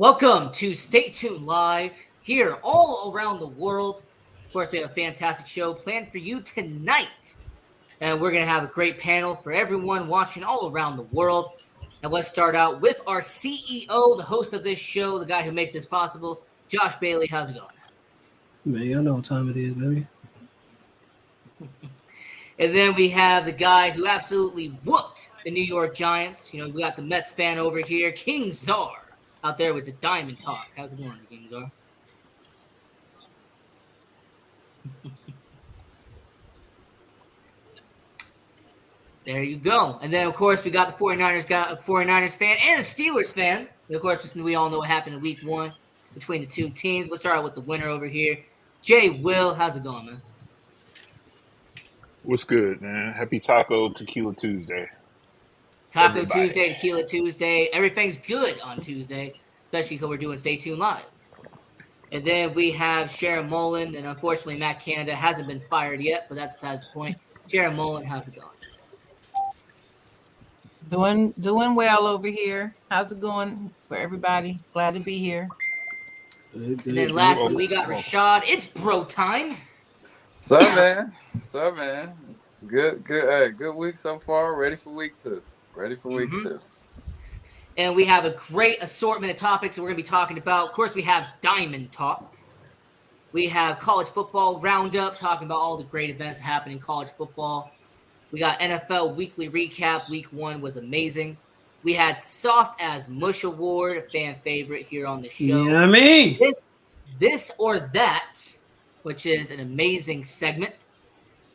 Welcome to Stay Tuned Live here all around the world. Of course, we have a fantastic show planned for you tonight. And we're going to have a great panel for everyone watching all around the world. And let's start out with our CEO, the host of this show, the guy who makes this possible, Josh Bailey. How's it going? Man, y'all know what time it is, baby. And then we have the guy who absolutely whooped the New York Giants. You know, we got the Mets fan over here, King Czar, out there with the Diamond Talk. How's it going, King Czar? There you go. And then, of course, we got the 49ers fan and a Steelers fan. And of course, we all know what happened in week 1 between the two teams. Let's start out with the winner over here. Jay Will, how's it going, man? What's good, man? Happy Taco Tequila Tuesday. Taco everybody. Tuesday, Tequila Tuesday. Everything's good on Tuesday, especially because we're doing Stay Tuned Live. And then we have Sharon Mullen, and unfortunately, Matt Canada hasn't been fired yet, but that's besides the point. Sharon Mullen, how's it going? Doing well over here. How's it going for everybody? Glad to be here. And then lastly, we got Rashad. It's bro time. What's up, man? It's good. Hey, good week so far. Ready for week 2. Week 2. And we have a great assortment of topics that we're going to be talking about. Of course, we have Diamond Talk. We have College Football Roundup, talking about all the great events happening in college football. We got NFL Weekly Recap. Week 1 was amazing. We had Soft as Mush Award, a fan favorite here on the show. Yeah, I mean. This or That, which is an amazing segment.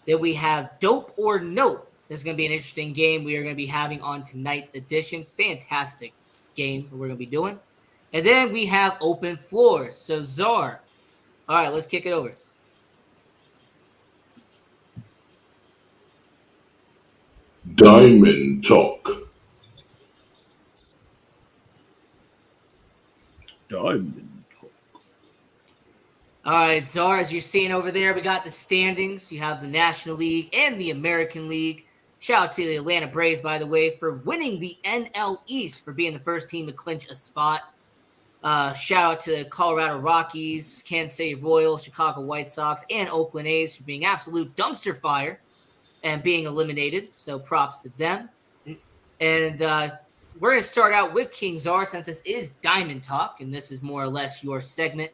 Then we have Dope or Nope. This is going to be an interesting game we are going to be having on tonight's edition. Fantastic game we're going to be doing. And then we have Open Floor. So, Czar. All right, let's kick it over. Diamond Talk. All right, Czar, as you're seeing over there, we got the standings. You have the National League and the American League. Shout out to the Atlanta Braves, by the way, for winning the NL East, for being the first team to clinch a spot. Shout out to the Colorado Rockies, Kansas City Royals, Chicago White Sox, and Oakland A's for being absolute dumpster fire and being eliminated. So props to them. And we're going to start out with King Czar, since this is Diamond Talk, and this is more or less your segment.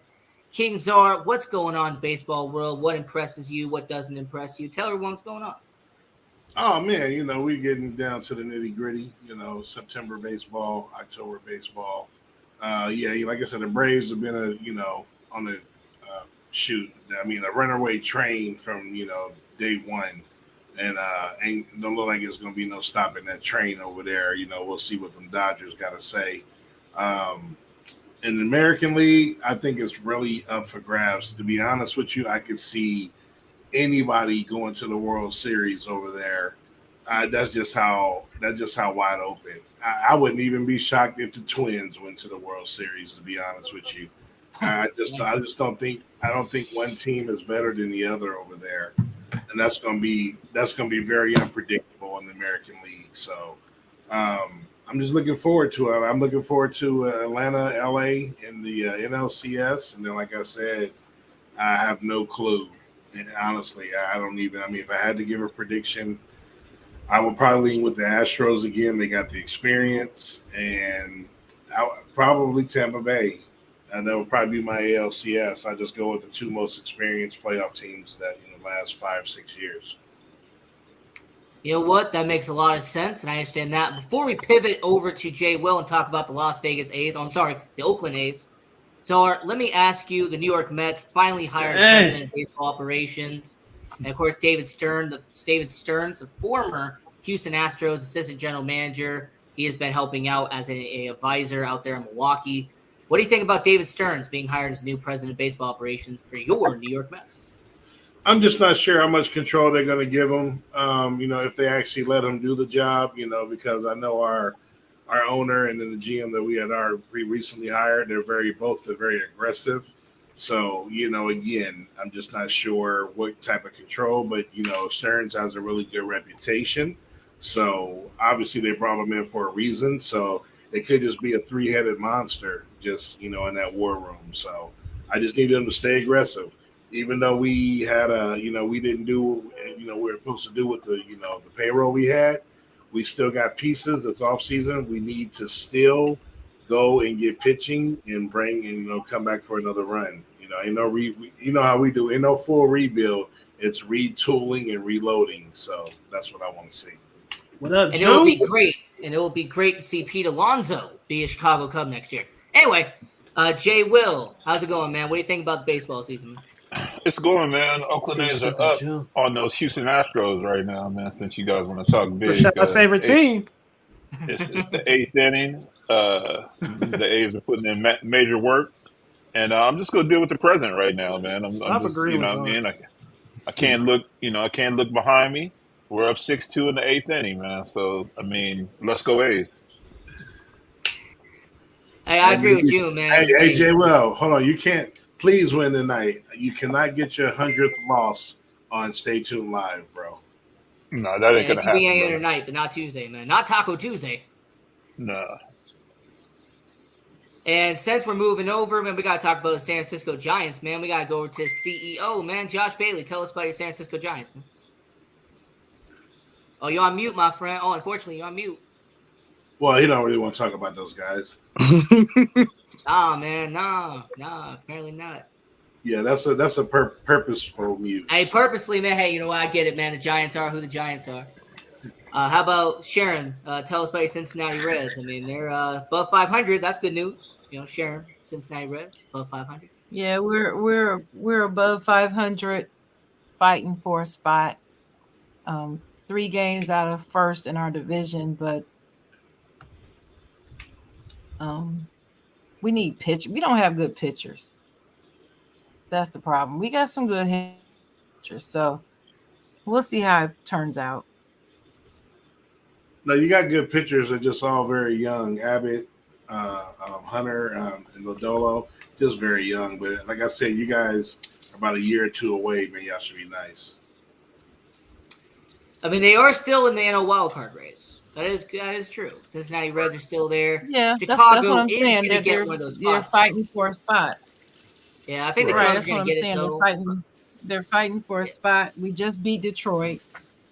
King Czar, what's going on in the baseball world? What impresses you? What doesn't impress you? Tell everyone what's going on. Oh, man, we're getting down to the nitty-gritty, September baseball, October baseball. Like I said, the Braves have been, on the a runaway train from, day one. And don't look like it's going to be no stopping that train over there. We'll see what them Dodgers got to say. In the American League, I think it's really up for grabs. To be honest with you, I could see anybody going to the World Series over there. That's just how wide open. I wouldn't even be shocked if the Twins went to the World Series. To be honest with you, I don't think one team is better than the other over there, and that's going to be very unpredictable in the American League. So. I'm just looking forward to it. I'm looking forward to Atlanta, LA, in the NLCS. And then, like I said, I have no clue. And honestly, I don't even. If I had to give a prediction, I would probably lean with the Astros again. They got the experience. And probably Tampa Bay. And that would probably be my ALCS. I just go with the 2 most experienced playoff teams that in the last 5-6 years. You know what? That makes a lot of sense, and I understand that. Before we pivot over to Jay Will and talk about the the Oakland A's. So let me ask you, the New York Mets finally hired president of baseball operations. And, of course, David Stearns, the former Houston Astros assistant general manager. He has been helping out as an advisor out there in Milwaukee. What do you think about David Stearns being hired as the new president of baseball operations for your New York Mets? I'm just not sure how much control they're going to give him, if they actually let him do the job, because I know our owner and then the GM that we recently hired, they're very aggressive. So, again, I'm just not sure what type of control, but, Stearns has a really good reputation. So, obviously, they brought him in for a reason. So, it could just be a 3-headed monster. just in that war room. So I just need them to stay aggressive. Even though we had we didn't do we were supposed to do with the the payroll we had, we still got pieces this off season. We need to still go and get pitching and bring and come back for another run. Ain't no how we do. Ain't no full rebuild. It's retooling and reloading. So that's what I want to see. What up, And it will be great. And it will be great to see Pete Alonso be a Chicago Cub next year. Anyway, Jay Will, how's it going, man? What do you think about the baseball season? It's going, man. Oakland A's are up on those Houston Astros right now, man. Since you guys want to talk big, Rashad's favorite team. It's the 8th inning. The A's are putting in major work, and I'm just gonna deal with the present right now, man. I'm just, agreeing what I mean. I can't look, I can't look behind me. We're up 6-2 in the 8th inning, man. So I mean, let's go A's. Hey, I agree with you, man. Hey, Jay, well, hold on. You can't please win tonight. You cannot get your 100th loss on Stay Tuned Live, bro. No, that ain't gonna happen. Be any other night, but not Tuesday, man. Not Taco Tuesday. No. And since we're moving over, man, we got to talk about the San Francisco Giants, man. We got to go over to CEO, man. Josh Bailey, tell us about your San Francisco Giants, man. Oh, you're on mute, my friend. Oh, unfortunately, you're on mute. Well, he don't really want to talk about those guys. Nah, man. Nah. Apparently not. Yeah, that's a purposeful mute. Hey, purposely, man. Hey, you know what? I get it, man. The Giants are who the Giants are. How about Sharon? Tell us about your Cincinnati Reds. I mean, they're above 500. That's good news. Sharon, Cincinnati Reds above 500. Yeah, we're above 500, fighting for a spot. 3 games out of first in our division, but we need pitch. We don't have good pitchers. That's the problem. We got some good pitchers, so we'll see how it turns out. No, you got good pitchers. They're just all very young. Abbott, Hunter, and Lodolo, just very young. But like I said, you guys are about a year or two away. Man, y'all should be nice. I mean, they are still in the NL wildcard race. That is true. Cincinnati Reds are still there. Yeah, Chicago that's what I'm is saying. going to get one of those spots. They're fighting for a spot. Yeah, I think the Right, Cubs that's are what going I'm to get saying. it, though. They're fighting for a spot. We just beat Detroit.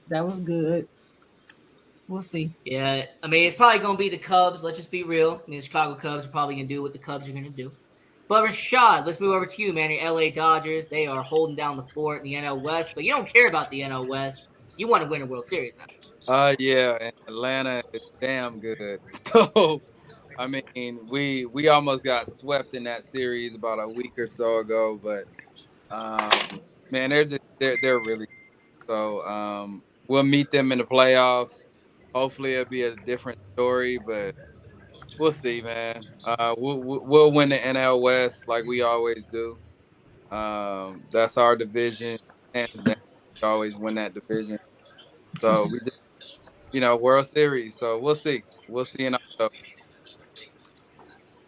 That was good. We'll see. Yeah, I mean, it's probably going to be the Cubs. Let's just be real. I mean, the Chicago Cubs are probably going to do what the Cubs are going to do. But Rashad, let's move over to you, man. Your LA Dodgers, they are holding down the fort in the NL West, but you don't care about the NL West. You want to win a World Series now. Yeah, and Atlanta is damn good. So, I mean, we almost got swept in that series about a week or so ago, but man, they're really good. So we'll meet them in the playoffs. Hopefully, it'll be a different story, but we'll see, man. We'll win the NL West like we always do. That's our division. Hands down, we always win that division. So we just, World Series. So we'll see. We'll see in October.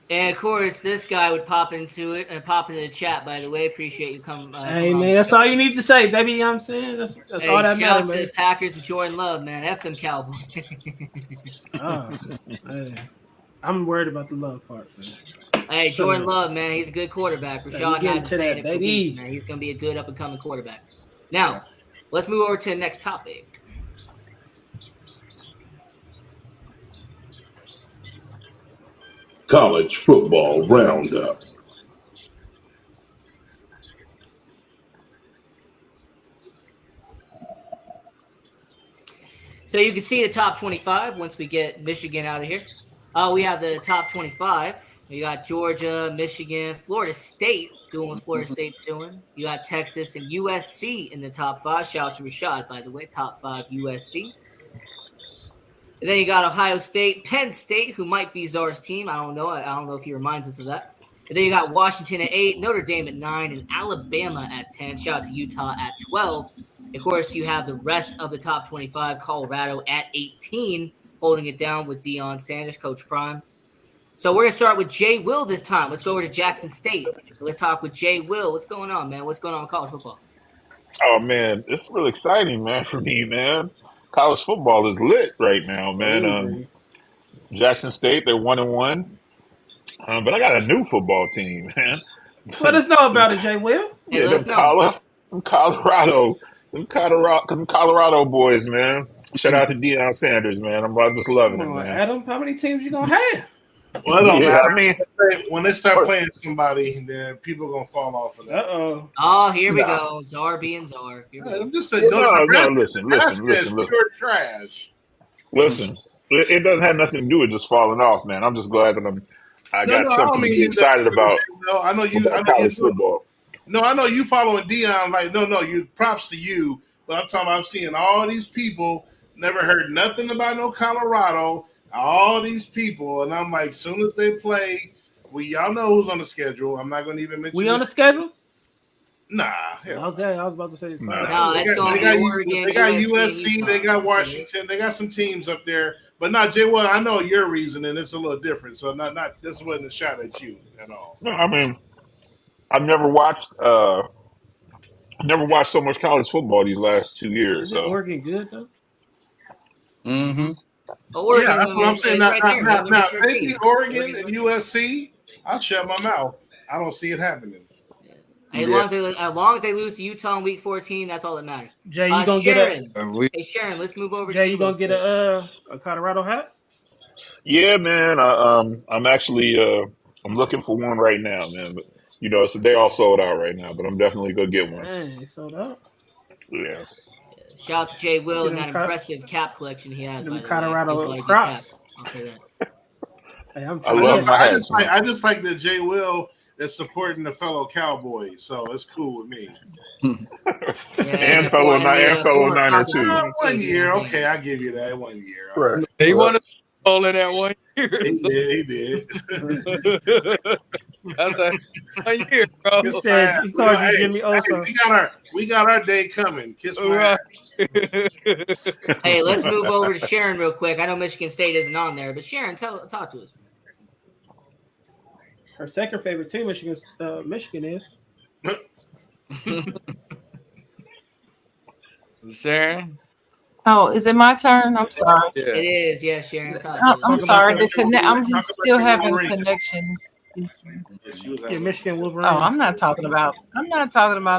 And of course, this guy would pop into it and pop into the chat. By the way, appreciate you coming. Hey man, that's all you need to say, baby. You know what I'm saying? That's all that shout out matters, to man. the Packers and Jordan Love, man. F them Cowboys. Hey, I'm worried about the love part, man. Hey, Jordan Love, man, he's a good quarterback. Rashad had to say it, baby. man. He's gonna be a good up and coming quarterback. Now, let's move over to the next topic. College Football Roundup. So you can see the top 25 once we get Michigan out of here. We have the top 25. We got Georgia, Michigan, Florida State doing what Florida State's doing. You got Texas and USC in the top 5. Shout out to Rashad, by the way, top 5 USC. And then you got Ohio State, Penn State, who might be Czar's team. I don't know. I don't know if he reminds us of that. And then you got Washington at 8, Notre Dame at 9, and Alabama at 10. Shout out to Utah at 12. Of course, you have the rest of the top 25, Colorado at 18, holding it down with Deion Sanders, Coach Prime. So we're going to start with Jay Will this time. Let's go over to Jackson State. So let's talk with Jay Will. What's going on, man? What's going on in college football? Oh man, it's really exciting, man, for me, man. College football is lit right now, man. Jackson State, they're 1-1. But I got a new football team, man. Let us know about it, Jay Will. Hey, Yeah, let us them, know. Them Colorado boys, man. Shout out to Deion Sanders, man. I'm just loving Come it, on, man. Adam. How many teams you gonna have? Well, it don't Yeah, matter. I mean, When they start playing somebody, then people are gonna fall off of that. Oh, here we go. Czar being Czar. Here we go. I'm just saying, no, Nebraska listen. is pure trash. Listen. It doesn't have nothing to do with just falling off, man. I'm just glad that I No, got I don't something to mean be you that. excited about No, I know you. I know college you. football. No, I know you following Dion. Like, no, you. Props to you. But I'm talking. I'm seeing all these people. Never heard nothing about no Colorado. All these people, and I'm like, soon as they play, y'all know who's on the schedule. I'm not going to even mention. We on the schedule? Nah. Hell. Okay, I was about to say something. No, that's going to be Oregon. They got USC. USC. They got Washington. They got some teams up there. But not Jay. Well, I know your reasoning. It's a little different. So not. This wasn't a shot at you at all. No, I mean, I've never watched so much college football these last 2 years. Is it So Oregon good though? Mm-hmm. Oregon, Yeah, that's what I'm saying. Now, They're they beat Oregon and USC. I'll shut my mouth. I don't see it happening. As long as they lose to Utah in Week 14, that's all that matters. Jay, you gonna Sharon. get Hey Sharon, let's move over. Jay, you gonna get a Colorado hat? yeah, man. I'm actually I'm looking for one right now, man. But so they all sold out right now. But I'm definitely gonna get one. Man, it's sold out. Yeah. Shout out to Jay Will and Get that them impressive cap collection he has. them By the Colorado way. He's like Crocs. I'll say that. Hey, I'm I love my hats, man. I just like that Jay Will is supporting the fellow Cowboys, so it's cool with me. And fellow Niner too. 1 year, okay, I give you that 1 year. Right. He wanted all in that 1 year. He did. That's like 1 year, bro. He said he called you Jimmy Oso. We got our day coming. Kiss my ass. Hey, let's move over to Sharon real quick. I know Michigan State isn't on there, but Sharon, talk to us. Her second favorite team, Michigan is. Sharon? Oh, is it my turn? I'm sorry. It Yeah. is, yes, Sharon. I'm sorry. I'm Talk still about having Wolverine. connection. Yeah, Michigan Wolverines. Oh, I'm not talking about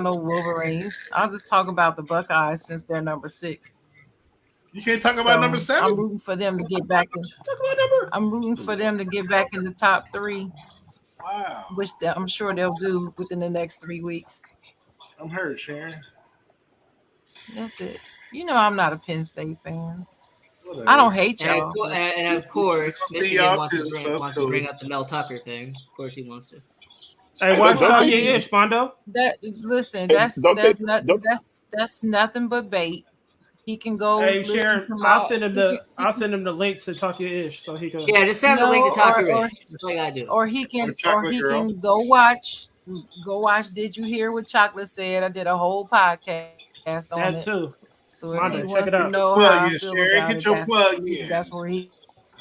no Wolverines. I'll just talk about the Buckeyes since they're number 6. You can't talk about number 7. I'm rooting for them to get back in. I'm rooting for them to get back in the top 3, Wow, which I'm sure they'll do within the next 3 weeks. I'm hurt, Sharon. That's it. You know I'm not a Penn State fan. Whatever. I don't hate And y'all. of course, See Michigan y'all wants too, so it's to cool. bring up the Mel Tucker thing. Of course, he wants to. Hey, watch out your ish, Mondo. Listen, Hey, that's nothing but bait. He can go. Hey, listen Sharon, to I'll send him the link to talk your ish so he can. Yeah, just send him the link to talk to or- Rich. That's all I gotta do. or he can Or Chocolate Girl. go watch. Did you hear what Chocolate said? I did a whole podcast on That it. too. So if Mondo, he check wants it to out. know Plug how I in, feel Sharon. about Get it, your plug in. that's where he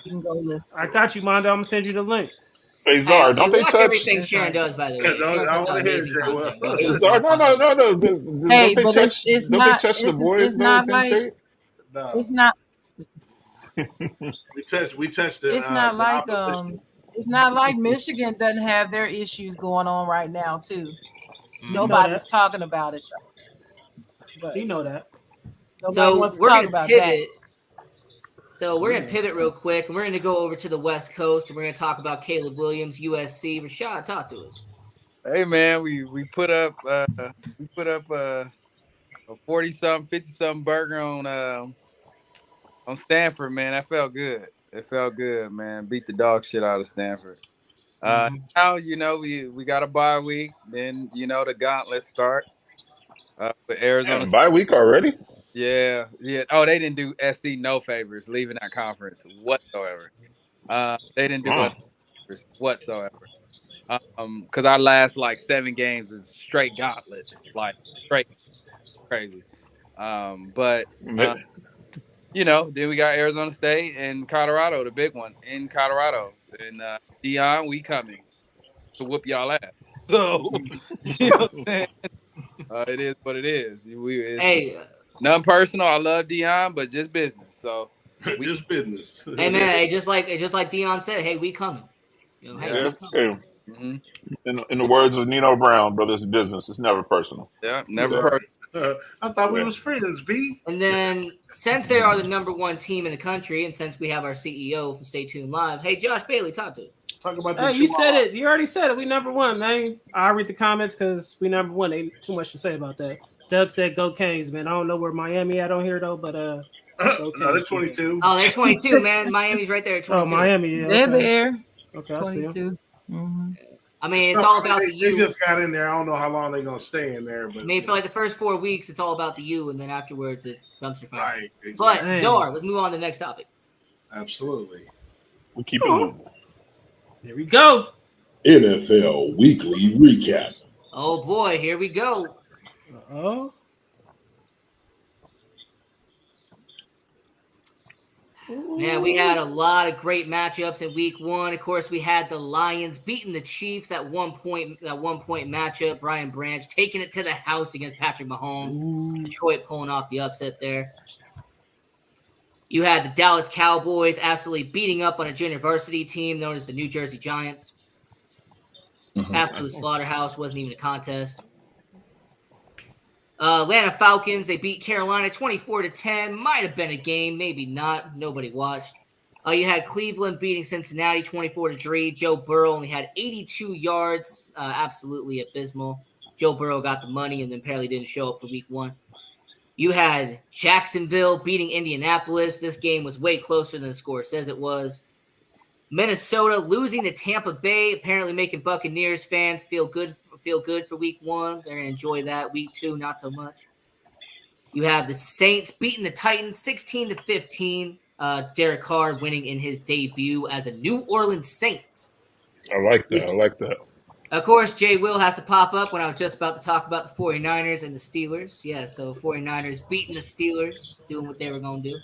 can go listen. I got you, Mondo. I'm gonna send you the link. Hey Czar, don't they watch touch? everything Sharon does, by the way. I wanna hear it, Amazing Jay Will. content. Hey, Czar, no. Don't Hey, they but touch? it's Don't not- they touch the it's- boys it's though? not in Penn like- State? No, It's not. we touched it. It's not the like opposition. It's not like Michigan doesn't have their issues going on right now too. Mm. Nobody's talking about it. But You know that. nobody So wants to we're talk gonna about pivot. that. So we're gonna pivot real quick, and we're gonna go over to the West Coast, and we're gonna talk about Caleb Williams, USC. Rashad, talk to us. Hey man, we put up a 40-something, 50-something burger on Stanford, man. That felt good. It felt good, man. Beat the dog shit out of Stanford. Now we got a bye week. Then the gauntlet starts with Arizona. Bye week already? Yeah. Oh, they didn't do SC no favors leaving that conference whatsoever. They didn't do us favors whatsoever. Because our last 7 games is straight gauntlets, straight crazy. But then we got Arizona State and Colorado, the big one in Colorado. And Deion, we coming to whoop y'all ass. So what I'm saying? It is what it is. Hey, None personal. I love Deion, but just business. So Just business. hey man, just like Dion said, hey, we coming. You know, Yeah. hey, Yes. Hey, hmm in the words of Nino Brown, brother, it's business. It's never personal. Yeah, never Yeah. personal. I thought we Yeah. was friends, B. And then since they are the number one team in the country, and since we have our CEO from Stay Tuned Live, hey Josh Bailey, talk to us. Talk about the Hey, you said Chihuahua. it. You already said it. We number one, man. I'll read the comments because we number one. Ain't too much to say about that. Doug said go Canes, man. I don't know where Miami at on here though, but No, they're 22. Oh, they're 22, man. Miami's right there at 22. Oh, Miami, yeah. They're Okay. there. Okay, I see 'em. 22. Mhm. I mean, it's all about the They U. just got in there. I don't know how long they're gonna stay in there, I but mean, for like the first 4 weeks, it's all about the U, and then afterwards, it's dumpster fire. right, But exactly. Dang. Czar, let's move on to the next topic. Absolutely. We keep it moving. Here we go. NFL Weekly Recap. Oh boy, here we go. Oh. Man, we had a lot of great matchups in week 1. Of course, we had the Lions beating the Chiefs at one point matchup. Brian Branch taking it to the house against Patrick Mahomes. Detroit pulling off the upset there. You had the Dallas Cowboys absolutely beating up on a junior varsity team known as the New Jersey Giants. Absolute slaughterhouse, wasn't even a contest. Atlanta Falcons, they beat Carolina 24-10. Might have been a game, maybe not. Nobody watched. You had Cleveland beating Cincinnati 24-3. Joe Burrow only had 82 yards. Absolutely abysmal. Joe Burrow got the money and then apparently didn't show up for week 1. You had Jacksonville beating Indianapolis. This game was way closer than the score says it was. Minnesota losing to Tampa Bay, apparently making Buccaneers fans feel good for week 1. They're going to enjoy that. Week 2, not so much. You have the Saints beating the Titans 16-15. Derek Carr winning in his debut as a New Orleans Saint. I like that. I like that. Of course, Jay Will has to pop up when I was just about to talk about the 49ers and the Steelers. Yeah, so 49ers beating the Steelers, doing what they were going to do.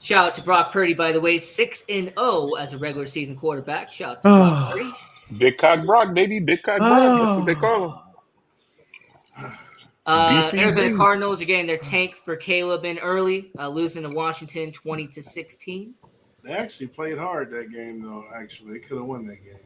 Shout out to Brock Purdy, by the way, 6-0 as a regular season quarterback. Shout out to Brock Purdy. Big Cock Brock, baby. Big Cock Brock. That's what they call him. BCB. Arizona Cardinals are getting their tank for Caleb in early, losing to Washington 20-16. They actually played hard that game, though. Actually, they could have won that game.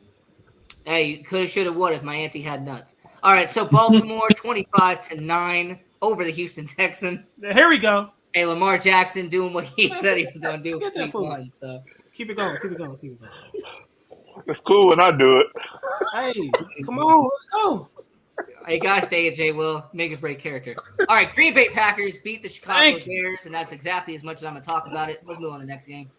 Hey, you could have, should have, would if my auntie had nuts. All right, so Baltimore 25-9 over the Houston Texans. Here we go. Hey, Lamar Jackson doing what he said he was going to do Get for that week fool. 1. So Keep it going. Keep it going. Keep it going. It's cool when I do it. Hey, come on. Let's go. hey, gosh dang it, Jay Will. Make a great character. All right, Green Bay Packers beat the Chicago Thank you. Bears, and that's exactly as much as I'm going to talk about it. Let's move on to the next game.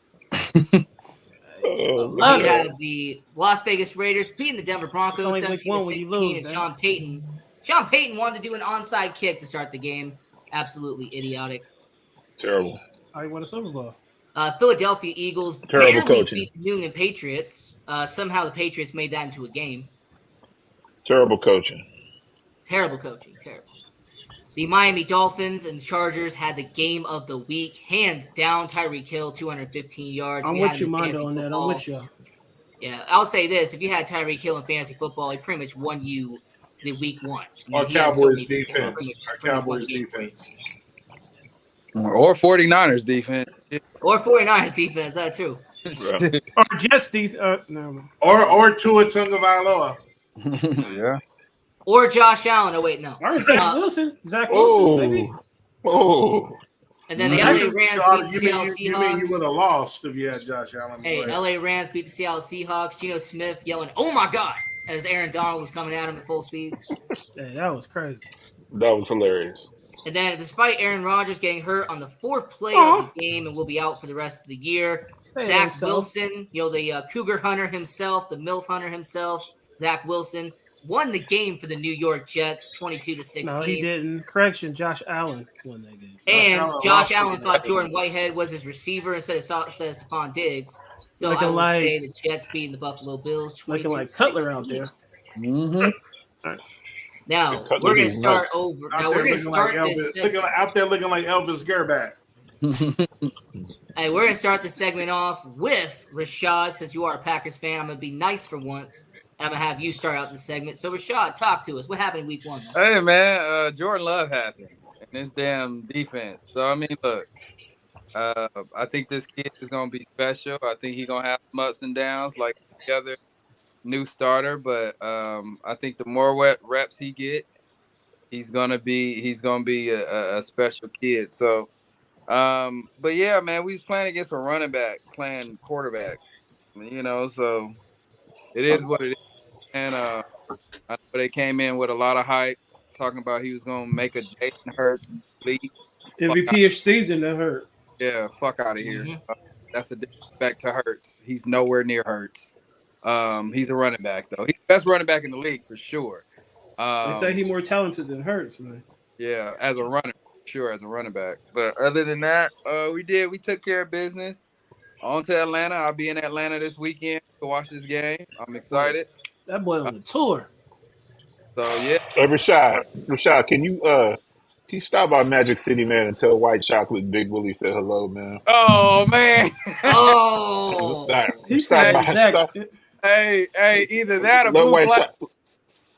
Love We it. have the Las Vegas Raiders beating the Denver Broncos It's only week 1 when you 17-16, lose, and man. Sean Payton wanted to do an onside kick to start the game. Absolutely idiotic. Terrible. That's how you won a Super Bowl. Philadelphia Eagles Terrible barely coaching. beat the New England Patriots. Somehow the Patriots made that into a game. Terrible coaching. Terrible coaching. Terrible. The Miami Dolphins and Chargers had the game of the week. Hands down, Tyreek Hill, 215 yards. I'm If you had with him you, in Mondo, fantasy on that. I'm football- with you. Yeah, I'll say this. If you had Tyreek Hill in fantasy football, he pretty much won you the week 1. I mean, Our he had so Cowboys many people, defense. pretty much Our won Cowboys the game. defense. Or 49ers defense. Or 49ers defense, that's true. Yeah. Or Jets defense. No. Or Tua Tagovailoa. yeah. Or Josh Allen. Oh, wait, no. Or Zach Wilson. Zach Wilson, baby. Oh. And then the You LA mean- Rams you beat the mean Seattle you mean you would Seahawks. have lost if you had Josh Allen? Hey, play. LA Rams beat the Seattle Seahawks. Geno Smith yelling, "Oh my God," as Aaron Donald was coming at him at full speed. Hey, that was crazy. That was hilarious. And then, despite Aaron Rodgers getting hurt on the 4th play Aw. of the game and will be out for the rest of the year, Say Zach himself. Wilson, the Cougar hunter himself, the MILF hunter himself, Zach Wilson, won the game for the New York Jets, 22-16. No, he didn't. Correction, Josh Allen won that game. And Josh Josh Allen Allen thought Jordan Whitehead was his receiver instead of Stephon Diggs. So Looking I will like- say the Jets beating the Buffalo Bills, Looking like 22-16. Cutler out there. Mm-hmm. Now Cutler we're going to is start nuts. over. Out Now there we're going to looking like start this. Elvis, out there looking like Elvis Gerback. Hey, we're gonna start the segment off with Rashad. Since you are a Packers fan, I'm gonna be nice for once. And I'm gonna have you start out the segment. So Rashad, talk to us. What happened in week 1? Man? Hey man, Jordan Love happened and this damn defense. So I mean, look, I think this kid is gonna be special. I think he's gonna have some ups and downs like the other new starter, but I think the more reps he gets, he's gonna be a special kid. So, but yeah, man, we was playing against a running back, playing quarterback. So it is what it is. And I know they came in with a lot of hype, talking about he was gonna make a Jalen Hurts lead. MVP of season that hurt. Yeah, fuck out of here. Mhm. That's a disrespect to Hurts. He's nowhere near Hurts. He's a running back though. He's the best running back in the league for sure. They say he's more talented than Hurts, man. Yeah, as a runner, sure, as a running back. But other than that, we took care of business. On to Atlanta. I'll be in Atlanta this weekend to watch this game. I'm excited. That boy on the tour. So yeah, Rashad, can you stop by Magic City, man, and tell White Chocolate Big Willie said hello, man? oh man. Oh, Stop He said by. Zach. Stop. hey, either that or Let blue White flag. Chocolate.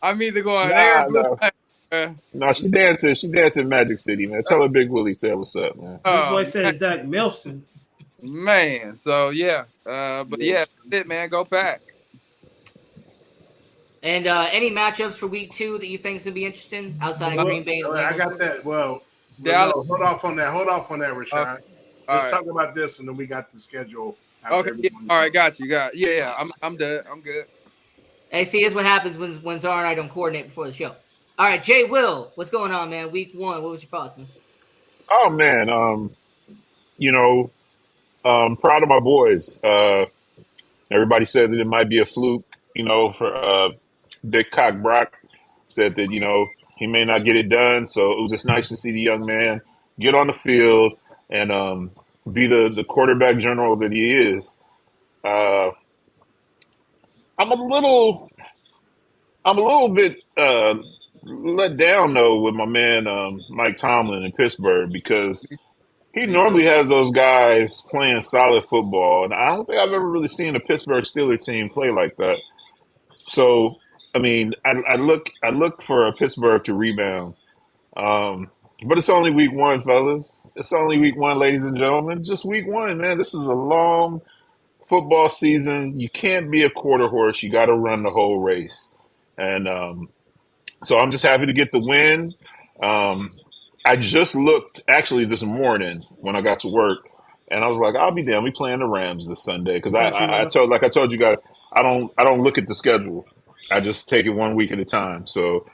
I'm either going Nah, there or blue no. flag. No, she dancing. She dancing Magic City, man. Tell her Big Willie said what's up, man. That boy said Zach Milson. Man, so yeah, but yeah, that's it, man. Go Pack. and any matchups for week 2 that you think is gonna be interesting outside of Green Bay? And I Atlanta? got that. Well, Dallas. no, hold off on that, Rashad. All Let's right. talk about this, and then we got the schedule. after Okay. Yeah. everyone. All right. Got you. Yeah. I'm done. I'm good. Hey, see, here's what happens when Zara and I don't coordinate before the show. All right, Jay Will, what's going on, man? Week 1, what was your thoughts, man? Oh man, proud of my boys. Everybody said that it might be a fluke, for Big Cock Brock said that, he may not get it done. So it was just nice to see the young man get on the field and be the quarterback general that he is. I'm a little bit let down though with my man Mike Tomlin in Pittsburgh because he normally has those guys playing solid football, and I don't think I've ever really seen a Pittsburgh Steelers team play like that. So, I mean, I look for Pittsburgh to rebound, but it's only week 1, fellas. It's only week 1, ladies and gentlemen. Just week 1, man. This is a long football season. You can't be a quarter horse. You got to run the whole race, and so I'm just happy to get the win. I just looked actually this morning when I got to work, and I was like, "I'll be damned. We playing the Rams this Sunday." Because I told you guys, I don't look at the schedule. I just take it 1 week at a time. So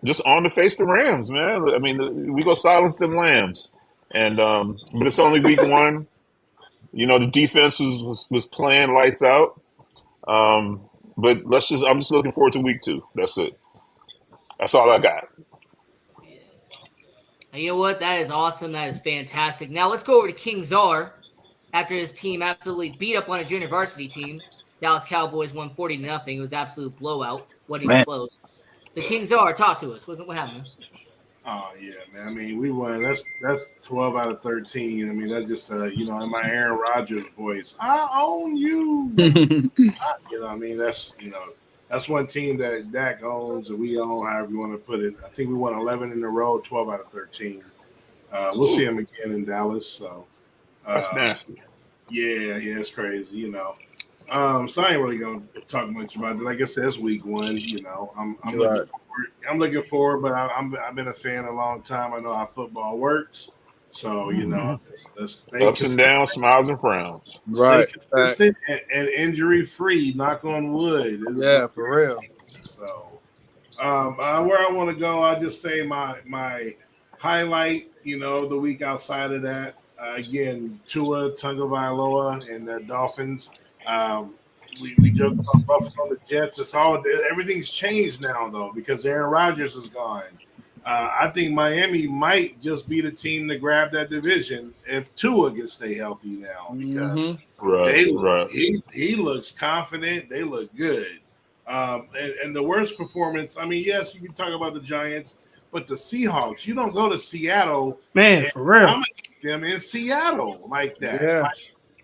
just on to face the Rams, man. I mean, we go silence them lambs, and but it's only week 1. The defense was playing lights out. But I'm just looking forward to week 2. That's it. That's all I got. And you know what? That is awesome. That is fantastic. Now let's go over to King Czar. After his team absolutely beat up on a junior varsity team, Dallas Cowboys won 40-0. It was an absolute blowout. Wasn't even close. The King Czar, talk to us. What happened? Oh yeah, man. I mean, we won. That's 12 out of 13. I mean, that's just in my Aaron Rodgers voice. I own you. I mean, that's one team that Dak owns and we own, however you want to put it. I think we won 11 in a row, 12 out of 13. We'll see him again in Dallas. So That's nasty. yeah, it's crazy, So I ain't really gonna talk much about it. Like I said, it's week 1. I'm looking forward. I'm looking forward, but I've been a fan a long time. I know how football works. So let's stay Ups and downs, smiles and frowns. Right. consistent and injury free. Knock on wood. Yeah, for real. So, where I want to go, I just say my highlight. The week outside of that, again, Tua Tagovailoa and the Dolphins. We joked about Buffalo, the Jets. Everything's changed now though because Aaron Rodgers is gone. I think Miami might just be the team to grab that division if Tua can stay healthy now because he looks confident. They look good. And the worst performance, I mean, yes, you can talk about the Giants, but the Seahawks, you don't go to Seattle. Man, for real. I'm going to get them in Seattle like that. Yeah.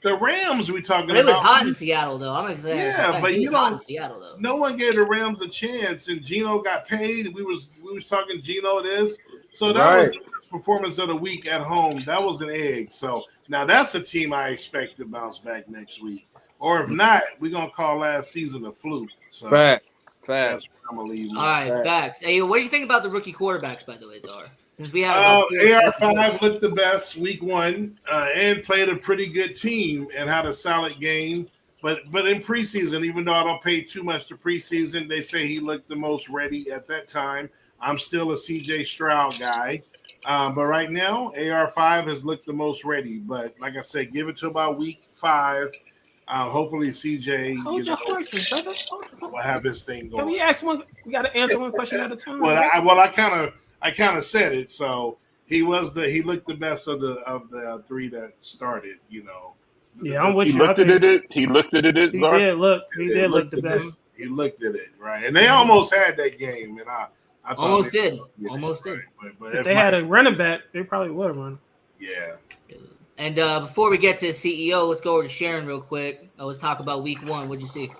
The Rams we talking But about. it was hot in Seattle, though. I'm excited. Yeah, but hot in Seattle, though. No one gave the Rams a chance, and Geno got paid. We was talking Geno this, so that was the performance of the week at home. That was an egg. So now that's a team I expect to bounce back next week. Or if not, we're gonna call last season a fluke. So Facts. that's what I'm gonna leave. All right, facts. Hey, what do you think about the rookie quarterbacks, by the way, Czar? Since we have AR5 looked the best week 1 and played a pretty good team and had a solid game. But in preseason, even though I don't pay too much to preseason, they say he looked the most ready at that time. I'm still a CJ Stroud guy. But right now, AR5 has looked the most ready. But like I said, give it to about week 5. Hopefully CJ Hold your horses, brother. will have his thing going. Can we ask one? We got to answer one question at a time. Well, right? I kind of said it. So he looked the best of the 3 that started. Yeah, I'm with He you. looked at it. He looked at it. He Czar. did look. He did look the best. He looked at it, right? And they almost had that game, and I thought Almost they did. Almost did. But If they had a running back, they probably would have run. yeah. And before we get to the CEO, let's go over to Sharon real quick. Let's talk about week 1. What'd you see?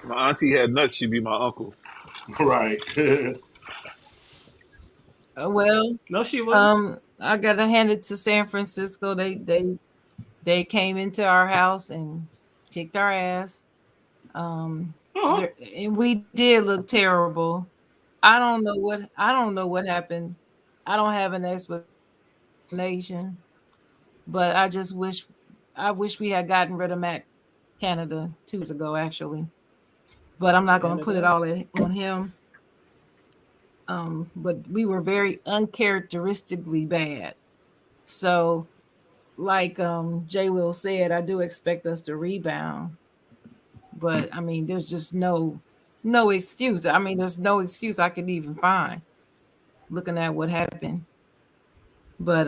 My auntie had nuts. She'd be my uncle. Right. Well, No, she wasn't. I gotta hand it to San Francisco. They came into our house and kicked our ass. And we did look terrible. I don't know what happened. I don't have an explanation, but I wish we had gotten rid of Matt Canada 2 years ago, actually. But I'm not going to put it all on him. But we were very uncharacteristically bad. So, like Jay Will said, I do expect us to rebound. But I mean, there's just no excuse. I mean, there's no excuse I could even find looking at what happened. But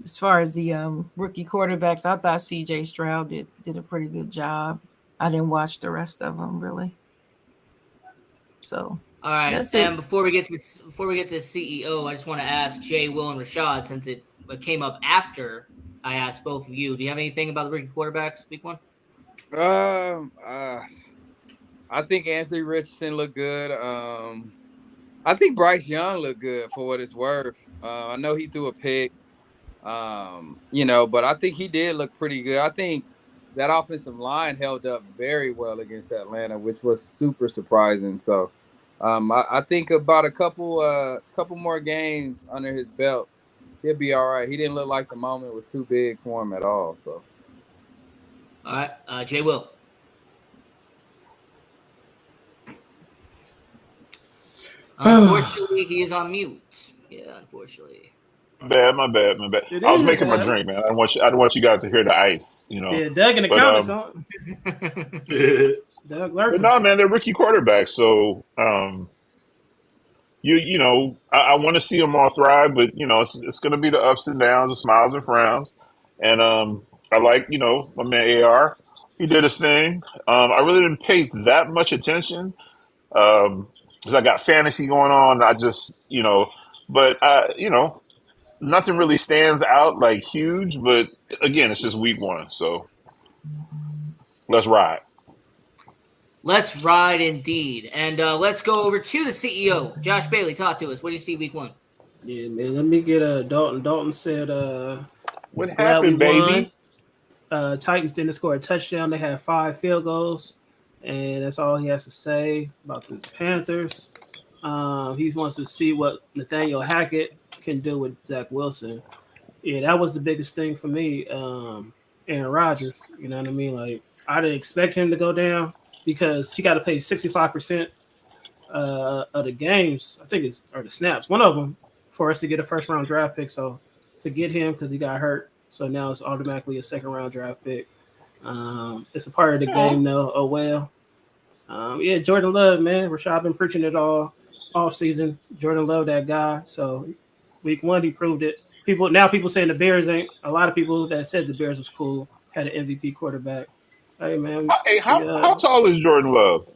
as far as the rookie quarterbacks, I thought CJ Stroud did a pretty good job. I didn't watch the rest of them really. So All right, that's and it. before we get to CEO, I just want to ask Jay, Will, and Rashad, since it came up after I asked both of you. Do you have anything about the rookie quarterbacks, week 1? I think Anthony Richardson looked good. I think Bryce Young looked good for what it's worth. I know he threw a pick, but I think he did look pretty good. I think that offensive line held up very well against Atlanta, which was super surprising. So I think about a couple more games under his belt, he'll be all right. He didn't look like the moment was too big for him at all. So. All right, Jay Will. Unfortunately, he is on mute. Yeah, unfortunately. My bad. I was making my drink, man. I don't want you guys to hear the ice. Yeah, Doug in the comments. Doug But lurking. no, man, they're rookie quarterbacks. So, I want to see them all thrive, but it's going to be the ups and downs, the smiles and frowns. And I like, my man AR. He did his thing. I really didn't pay that much attention because I got fantasy going on. I just, but nothing really stands out like huge. But again, it's just week 1, so let's ride. Let's ride indeed. And let's go over to the CEO. Josh Bailey, talk to us. What do you see week 1? Yeah, man. Let me get Dalton. Dalton said, What glad happened, we won. baby? Titans didn't score a touchdown. They had 5 field goals, and that's all he has to say about the Panthers. He wants to see what Nathaniel Hackett can do with Zach Wilson. Yeah, that was the biggest thing for me. Aaron Rodgers, you know what I mean? Like, I didn't expect him to go down because he got to play 65% of the games. I think or the snaps, one of them, for us to get a first-round draft pick. So forget him because he got hurt. So now it's automatically a second-round draft pick. It's a part of the game, though. Oh, well. Yeah, Jordan Love, man. Rashad been preaching it all season. Jordan Love, that guy. So week 1, he proved it. People saying the Bears ain't. A lot of people that said the Bears was cool had an MVP quarterback. Hey, man. Hey, how tall is Jordan Love?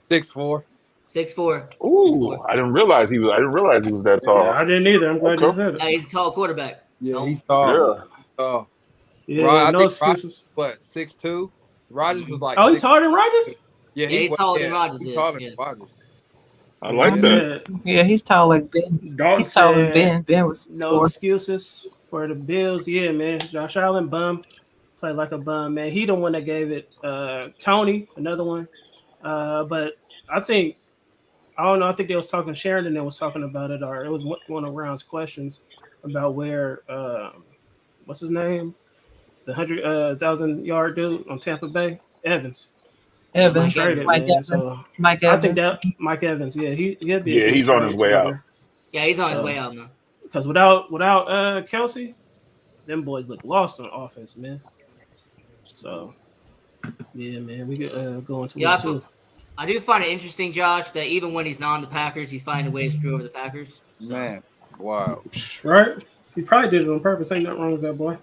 6'4". 6'4". Ooh, 6'4". I didn't realize he was that tall. Yeah, I didn't either. I'm glad you said it. He's a tall quarterback. Yeah, he's tall. Yeah. Yeah, I no think excuses. Rodgers, 6'2". Rodgers was like. Oh, he taller than Rodgers? Yeah, he's taller than Rodgers He's is, taller yeah. than Rodgers. I like Dog that. said, Yeah, he's tall like Ben. Dog He's taller than said Ben. Ben was no 6'4". excuses for the Bills. Yeah, man. Josh Allen bum. Played like a bum, man. He the one that gave it. Tony, another one. But I think I don't know. I think they was talking. Sheridan that was talking about it, or it was one of Ron's questions about where what's his name, the 100,000 yard dude on Tampa Bay, Evans. Evans, Traded, Mike man. Evans, So Mike I think Evans. that Mike Evans, yeah, he'll be a Yeah, good he's on his trade way out. trader. Yeah, he's on his So- way out now. Because without Kelsey, them boys look lost on offense, man. So yeah, man, we could go into Yeah, week two. I do find it interesting, Josh, that even when he's not on the Packers, he's finding ways to screw over the Packers. So. Man, wow. Right? He probably did it on purpose. Ain't nothing wrong with that boy.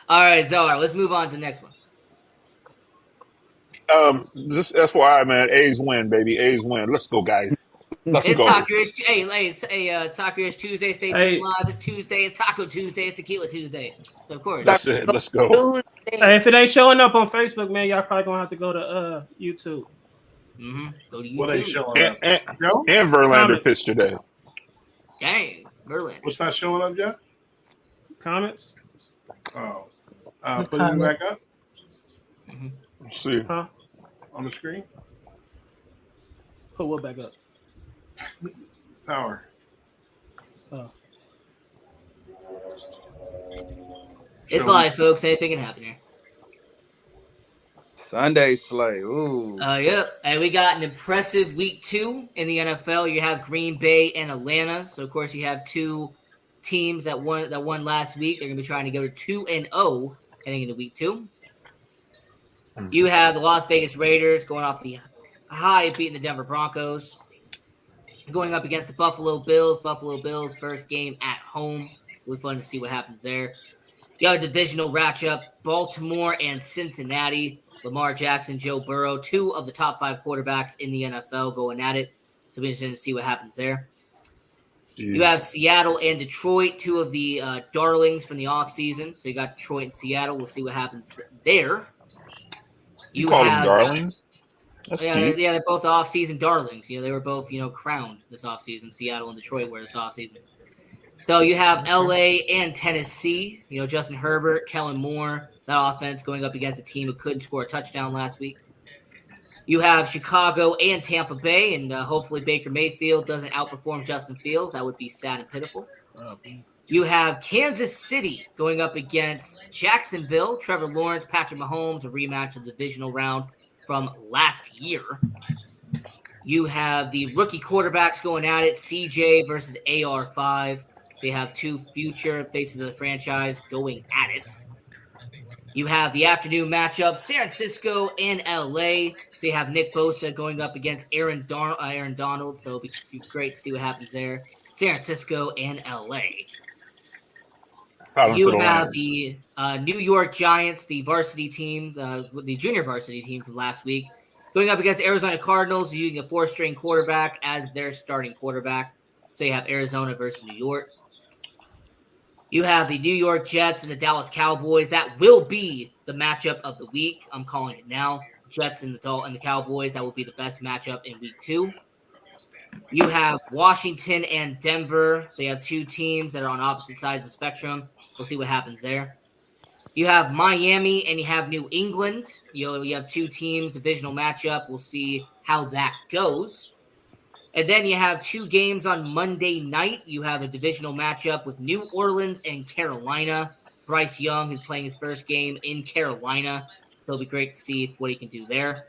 All right, Zohar, let's move on to the next one. Just FYI, man, A's win, baby. A's win. Let's go, guys. Let's It's go. Taco it's Taco Tuesday. Stay tuned Hey. live. This Tuesday. It's Taco Tuesday. It's Tequila Tuesday. So, of course. That's it. Let's go. Hey, if it ain't showing up on Facebook, man, y'all probably gonna have to go to YouTube. Go to YouTube. What ain't showing And, up? and, Joe? and Verlander Comments. pitched today. Dang, Berlin. What's not showing up, Jeff? Comments? Oh. The Put it back comments. up Let's see. Huh? on the screen. Put what back up? Power. Oh. It's Show live, folks. Anything can happen here. Sunday slay. Ooh. Yep. And we got an impressive week 2 in the NFL. You have Green Bay and Atlanta. So, of course, you have two teams that won last week. They're going to be trying to go to 2-0 heading into week 2. You have the Las Vegas Raiders going off the high of beating the Denver Broncos. Going up against the Buffalo Bills. Buffalo Bills first game at home. It'll be fun to see what happens there. You have a divisional matchup, Baltimore and Cincinnati. Lamar Jackson, Joe Burrow, 2 of the top 5 quarterbacks in the NFL going at it. So it'll be interesting to see what happens there. You have Seattle and Detroit, 2 of the darlings from the offseason. So you got Detroit and Seattle. We'll see what happens there. You call them darlings? That's Yeah, cute. they're both offseason darlings. They were both, crowned this offseason. Seattle and Detroit were this offseason. So you have LA and Tennessee. Justin Herbert, Kellen Moore, that offense going up against a team who couldn't score a touchdown last week. You have Chicago and Tampa Bay, and hopefully Baker Mayfield doesn't outperform Justin Fields. That would be sad and pitiful. You have Kansas City going up against Jacksonville. Trevor Lawrence, Patrick Mahomes, a rematch of the divisional round from last year. You have the rookie quarterbacks going at it, CJ versus AR5. So you have 2 future faces of the franchise going at it. You have the afternoon matchup, San Francisco and LA. So you have Nick Bosa going up against Aaron Donald. So it'll be great to see what happens there. San Francisco and LA. Silence You of the have Lambs. the New York Giants, the varsity team, the junior varsity team from last week, going up against Arizona Cardinals, using a 4-string quarterback as their starting quarterback. So you have Arizona versus New York. You have the New York Jets and the Dallas Cowboys. That will be the matchup of the week. I'm calling it now. Jets and the Cowboys. That will be the best matchup in week 2. You have Washington and Denver. So you have 2 teams that are on opposite sides of the spectrum. We'll see what happens there. You have Miami and you have New England. You have 2 teams, divisional matchup. We'll see how that goes. And then you have 2 games on Monday night. You have a divisional matchup with New Orleans and Carolina. Bryce Young is playing his first game in Carolina. So it'll be great to see what he can do there.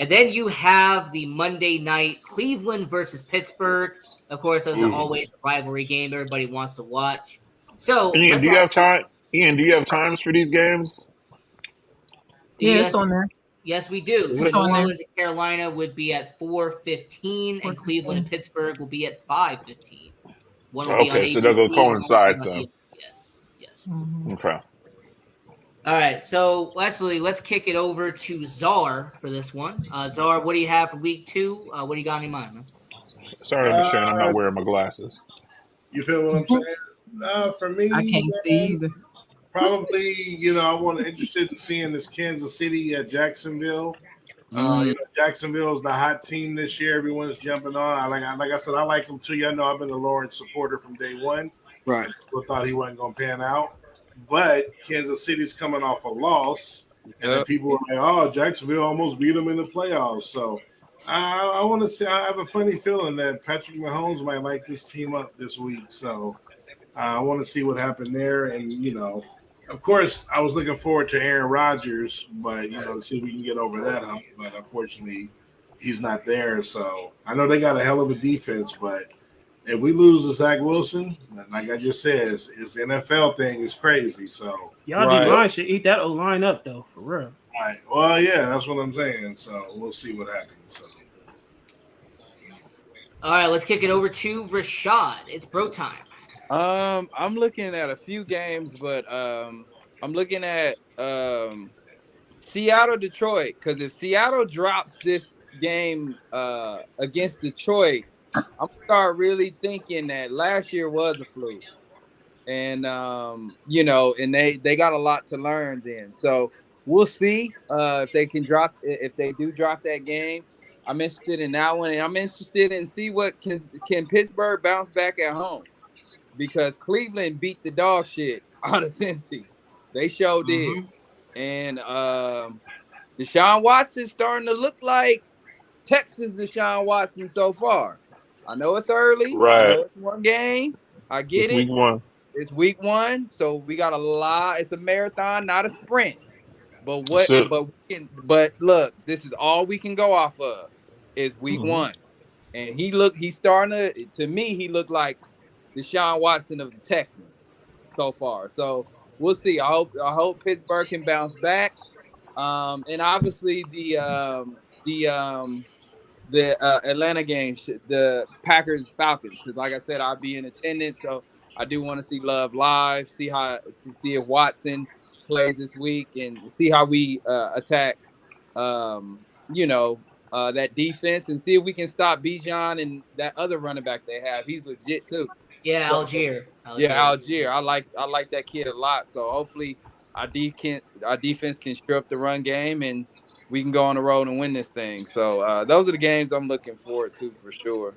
And then you have the Monday night Cleveland versus Pittsburgh. Of course, those are always a rivalry game everybody wants to watch. So, Ian, do you have time? Ian, do you have times for these games? Yeah, yes, it's on there. yes, we do. It's New on there. Orleans and Carolina would be at 4:15, and Cleveland and Pittsburgh will be at 5:15. One will be on Okay, so they're going ABC, to and one will coincide, be on though. ESPN. Yes. Mhm. Okay. All right, so let's kick it over to Czar for this one. Czar, what do you have for week 2? What do you got in mind, man? Sorry, I'm Shane. I'm not wearing my glasses. You feel what I'm saying? For me, I can't see either. probably, I want interested in seeing this Kansas City at Jacksonville. Jacksonville is the hot team this year. Everyone's jumping on. Like I said, I like him too. Y'all know I've been a Lawrence supporter from day one. Right. People thought he wasn't going to pan out, but Kansas City's coming off a loss, and then people were like, "Oh, Jacksonville almost beat them in the playoffs." So I want to say I have a funny feeling that Patrick Mahomes might light this team up this week. So I want to see what happened there, and of course, I was looking forward to Aaron Rodgers, but to see if we can get over that hump. But unfortunately, he's not there. So I know they got a hell of a defense, but if we lose to Zach Wilson, like I just said, his NFL thing is crazy. So y'all D-line should eat that O-line up though, for real. Right. Well, yeah, that's what I'm saying. So we'll see what happens. So. All right, let's kick it over to Rashad. It's bro time. I'm looking at a few games, but I'm looking at Seattle, Detroit, because if Seattle drops this game against Detroit, I'm gonna start really thinking that last year was a fluke, and and they got a lot to learn then. So we'll see if they do drop that game. I'm interested in that one, and I'm interested in see what can Pittsburgh bounce back at home. Because Cleveland beat the dog shit out of Cincy. They sure did. And Deshaun Watson's starting to look like Texas Deshaun Watson so far. I know it's early. Right. I know it's one game. I get it. Week 1. It's week 1. So we got a lot. It's a marathon, not a sprint. But look, this is all we can go off of is week 1. And he's starting to me, he looked like Deshaun Watson of the Texans so far. So we'll see. I hope Pittsburgh can bounce back. And obviously the Atlanta game, the Packers Falcons, because like I said, I'll be in attendance. So I do want to see Love live, see if Watson plays this week, and see how we attack that defense, and see if we can stop Bijan and that other running back they have. He's legit too. Yeah, Algier. Yeah, Algier. I like that kid a lot. So hopefully our defense can strip up the run game, and we can go on the road and win this thing. So those are the games I'm looking forward to for sure.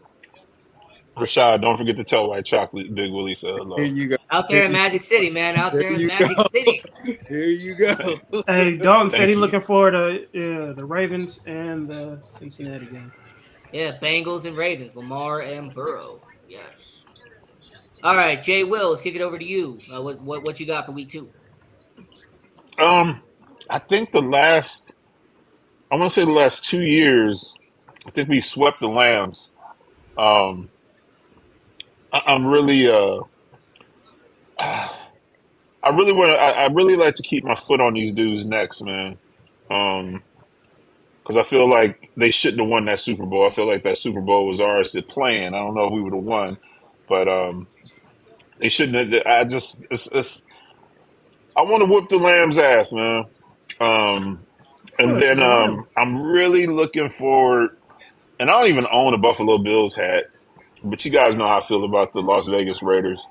Rashad, don't forget to tell White Chocolate Big Willie said hello. Here you go. Out there in Magic City, man. Out there in Magic City. Here you go. Hey, Dalton said he's looking forward to the Ravens and the Cincinnati game. Yeah, Bengals and Ravens, Lamar and Burrow. Yes. All right, Jay Will, let's kick it over to you. What you got for week 2? I think the last 2 years, I think we swept the Lambs. I'm really I really like to keep my foot on these dudes' necks, man. Because I feel like they shouldn't have won that Super Bowl. I feel like that Super Bowl was ours to play in. I don't know if we would have won, but they shouldn't have. I want to whoop the Lambs' ass, man. And then I'm really looking forward, and I don't even own a Buffalo Bills hat, but you guys know how I feel about the Las Vegas Raiders.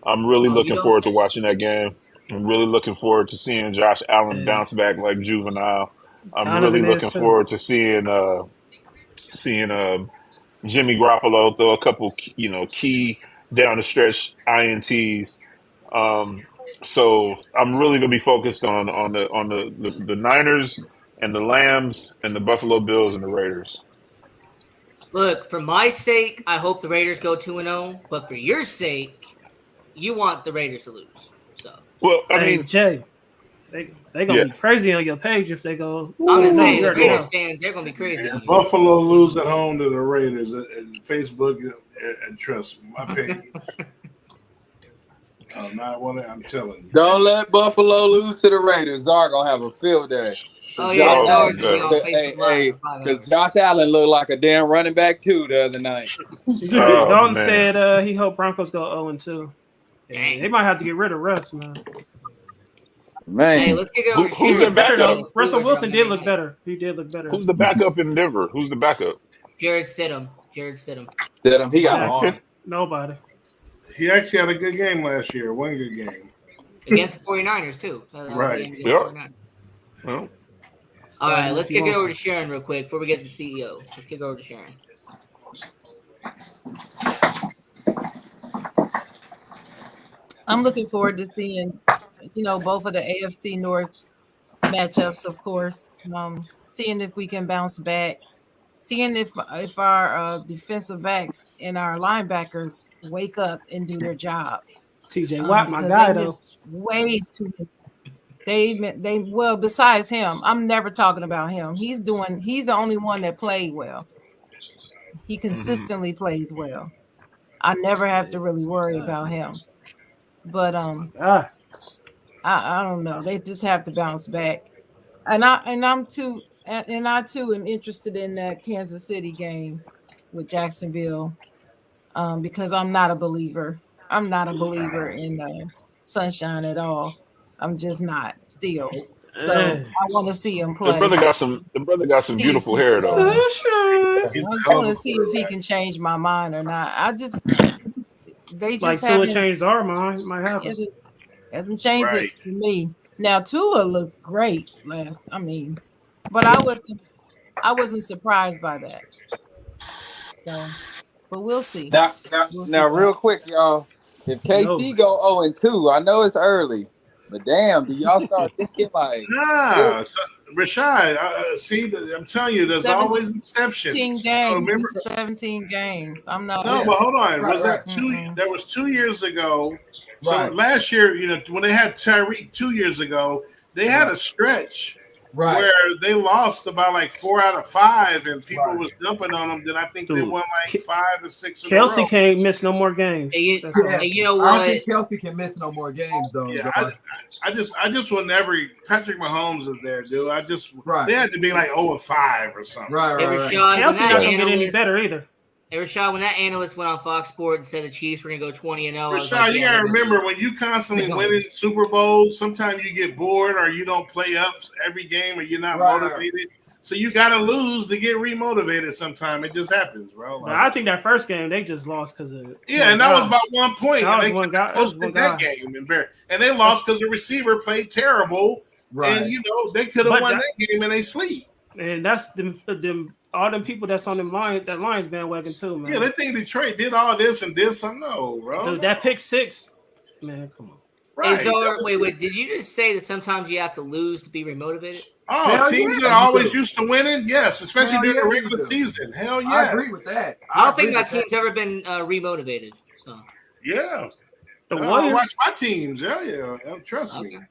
I'm really looking forward to watching that game. I'm really looking forward to seeing Josh Allen bounce back like juvenile. I'm really looking forward to seeing Jimmy Garoppolo throw a couple, key down the stretch INTs. So I'm really gonna be focused on the Niners and the Lambs and the Buffalo Bills and the Raiders. Look, for my sake, I hope the Raiders go 2-0. But for your sake, you want the Raiders to lose. So, well, I mean, Jay, they gonna be crazy on your page if they go. I'm gonna say the Raiders fans, they're gonna be crazy. If Buffalo lose at home to the Raiders, and Facebook and trust me, my page. I'm not one. I'm telling you. Don't let Buffalo lose to the Raiders. Czar gonna have a field day. Oh yeah, Czar's gonna be on Facebook Live. Because Josh Allen looked like a damn running back too the other night. Dalton said he hoped Broncos go 0-2. Yeah, they might have to get rid of Russ, man. Hey, let's get over. Who's the backup? Russell Wilson did look better. He did look better. Who's the backup in Denver? Who's the backup? Jarrett Stidham. He got on. Nobody. He actually had a good game last year. One good game against the 49ers too. Right. Yeah. Well, All right, if let's you kick it want over to Sharon real quick before we get to the CEO. Let's kick it over to Sharon. I'm looking forward to seeing, both of the AFC North matchups, of course. Seeing if we can bounce back. Seeing if our defensive backs and our linebackers wake up and do their job. TJ Watt, my Because guy, they though. missed way too many. Well, besides him, I'm never talking about him. He's the only one that played well. He consistently plays well. I never have to really worry about him. But Ah, I don't know. They just have to bounce back. And I too am interested in that Kansas City game with Jacksonville. Because I'm not a believer. I'm not a believer in Sunshine at all. I'm just not still. So I want to see him The play. brother got some See if beautiful he hair can though. Sunshine. He's I a just hell want of to a see if he quarterback. can change my mind or not. They Like just Tua haven't changed our mind. Might happen. hasn't changed Right. it to me. Now Tua looked great but I wasn't surprised by that. So, but we'll see. We'll see. Now, real quick, y'all. If KC go 0-2, I know it's early, but damn, do y'all start thinking like? Nah, so, Rashad, I'm telling you, there's always exceptions. 17 So games. remember, It's 17 games. I'm not. no, but hold on. Right, Was that right. two? That was 2 years ago. So Right. last year, when they had Tyreek 2 years ago, they had a stretch Right. where they lost about like 4 out of 5, and people Right. was dumping on them. Then I think they Dude, won like 5 or 6 in a Kelsey row. can't miss no more games. Hey, That's all. you know I don't what? think Kelsey can miss no more games though. Yeah, Josh. I just will never. Patrick Mahomes is there, dude. Right. They had to be like 0-5 or something. Right. Hey, Right. Rashad, Kelsey when not that gonna get any analyst, better either. hey, Rashad, when that analyst went on Fox Sports and said the Chiefs were going to go 20-0, I was Rashad, like, you yeah, gotta they're remember when you constantly winning Super Bowls, sometimes you get bored or you don't play up every game or you're not Right. motivated. So you gotta lose to get remotivated sometime. It just happens, bro. But I think that first game they just lost because of And that was about 1 point. That was and they one guy. That was one hosted that guy. game and they lost because the receiver played terrible. Right. And they could have But won that game and they sleep. And that's them all them people that's on them Lions bandwagon too, man. Yeah, they think Detroit did all this and did some. No, bro. Dude, that pick six, man, come on. Right. Hey, Zor, wait. Did you just say that sometimes you have to lose to be remotivated? Oh, Hell teams yeah, that are you always do. used to winning, yes, especially Hell during yeah, the you regular do. season. Hell yeah. I agree with that. I don't think agree my with that. team's ever been remotivated. So Yeah. The I Warriors, watch my teams. Hell yeah. Trust me. Okay.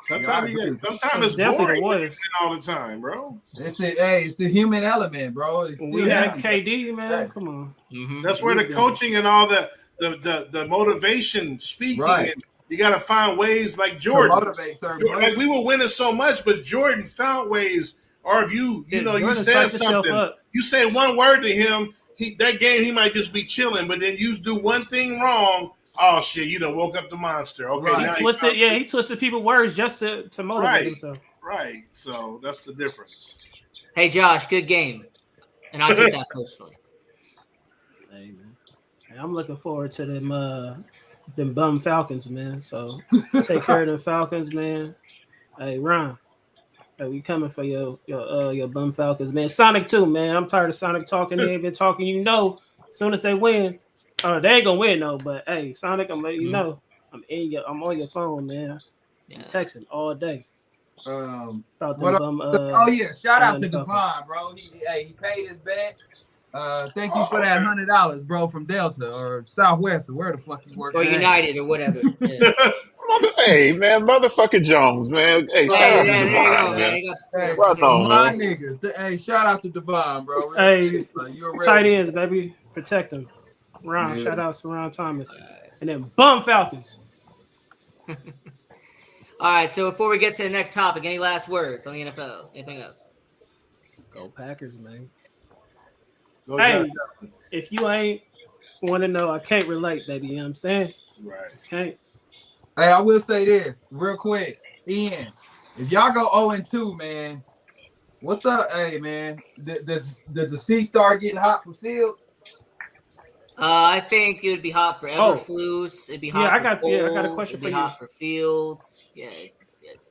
Sometimes Yeah, sometimes it's definitely boring the Warriors. all the time, bro. It's the human element, bro. It's When we still- had KD, man. Right. Come on. mhm. That's where the coaching and all the motivation speaking. Right. And you got to find ways like to Jordan. motivate certain Like we were winning so much, but Jordan found ways. Or if you Jordan said psyched himself something, up. you say one word to him, that game he might just be chilling. But then you do one thing wrong, oh shit, you done woke up the monster. Okay, Right. now He twisted people's words just to motivate Right. himself. right. So that's the difference. Hey, Josh, good game. And I took that personally. Hey, man. Hey, I'm looking forward to them bum Falcons, man. So take care of the Falcons, man. Hey, Ron. Hey, we coming for your bum Falcons, man. Sonic too, man. I'm tired of Sonic talking. They ain't been talking. As soon as they win, they ain't gonna win though. But hey, Sonic, I'm letting you know. I'm on your phone, man. Yeah. I'm texting all day. About What them bum, oh yeah, shout out to Falcons. Devon, bro. He paid his bet. Thank you for that $100, bro, from Delta or Southwest or where the fuck you work. Or at. United or whatever. Yeah. Hey man, motherfucker Jones, man. Hey, shout Hey, out to there you Devon, go, man. man. You got- Hey, Right on, my man. niggas. Hey, shout out to Devon, bro. Real Hey, shit, son. You a real Tight ends, baby. Protect them. Ron, Yeah. shout out to Ron Thomas. And then bum Falcons. All right, so before we get to the next topic, any last words on the NFL? Anything else? Go Packers, man. Go Hey, Josh. if you ain't want to know, I can't relate, baby. You know what I'm saying? Right. Just can't. Hey, I will say this real quick. Ian, if y'all go 0-2, man, what's up? Hey, man, does the sea start getting hot for Fields? I think it would be hot for Everflus. It'd be hot Yeah, I for got a Foles. question It'd for be you. hot for Fields. Yeah.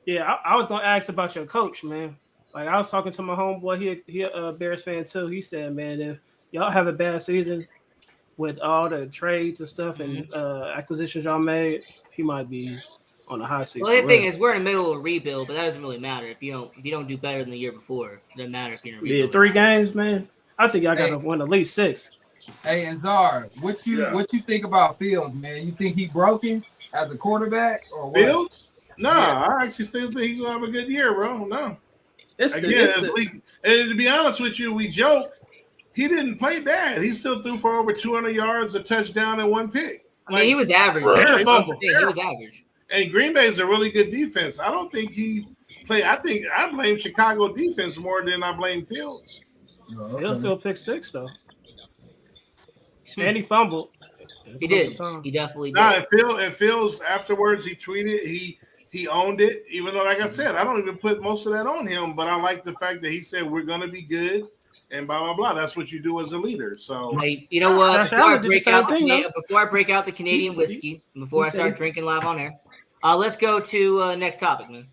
Yeah, I was gonna ask about your coach, man. Like I was talking to my homeboy, he a Bears fan too. He said, man, if y'all have a bad season with all the trades and stuff and acquisitions y'all made, he might be on the hot seat. Well, the thing is, we're in the middle of a rebuild, but that doesn't really matter if you don't do better than the year before. It doesn't matter if you're in a rebuild. 3 games, man. I think y'all gotta win at least 6. Hey, and Czar, what you think about Fields, man? You think he broken as a quarterback or what? Fields? Nah, I actually still think he's gonna have a good year, bro. No. And to be honest with you, we joke. He didn't play bad. He still threw for over 200 yards, a touchdown, and 1 pick. I mean, he was average. Right. He was average. And Green Bay's a really good defense. I don't think he played. I think I blame Chicago defense more than I blame Fields. Fields still picked 6 though, and he fumbled. He did. He definitely did. And Fields afterwards he tweeted he owned it. Even though, like I said, I don't even put most of that on him, but I like the fact that he said we're gonna be good and blah blah blah. That's what you do as a leader. So hey, you know what? Before I break out the Canadian whiskey, before I start drinking live on air, let's go to next topic, man.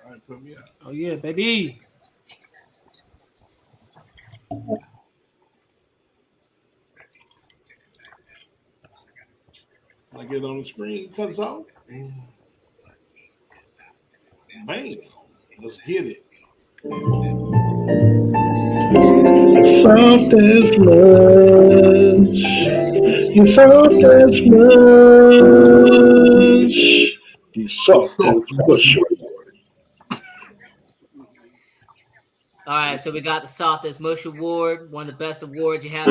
All right, put me up. Oh yeah, baby. I get on the screen, cuts out. Bam. Let's get it. Soft as much. You soft as much. You soft as much. All right, so we got the Softest Mush Award, one of the best awards you have.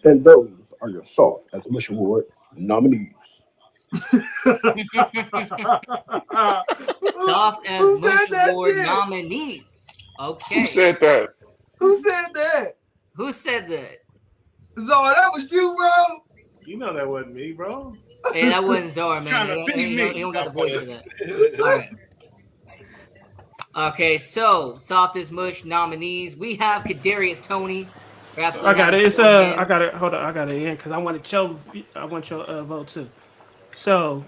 And those are your Soft as Mush Award nominees. Soft as Mush Award nominees. Okay. Who said that? Who said that? Who said that? Czar, that was you, bro. You know that wasn't me, bro. Hey, that wasn't Czar, man. He don't got the voice for that. All right. Okay, so Softest Mush nominees. We have Kadarius Toney. I got it. I got it. Hold on. I got it in because I want your vote too. So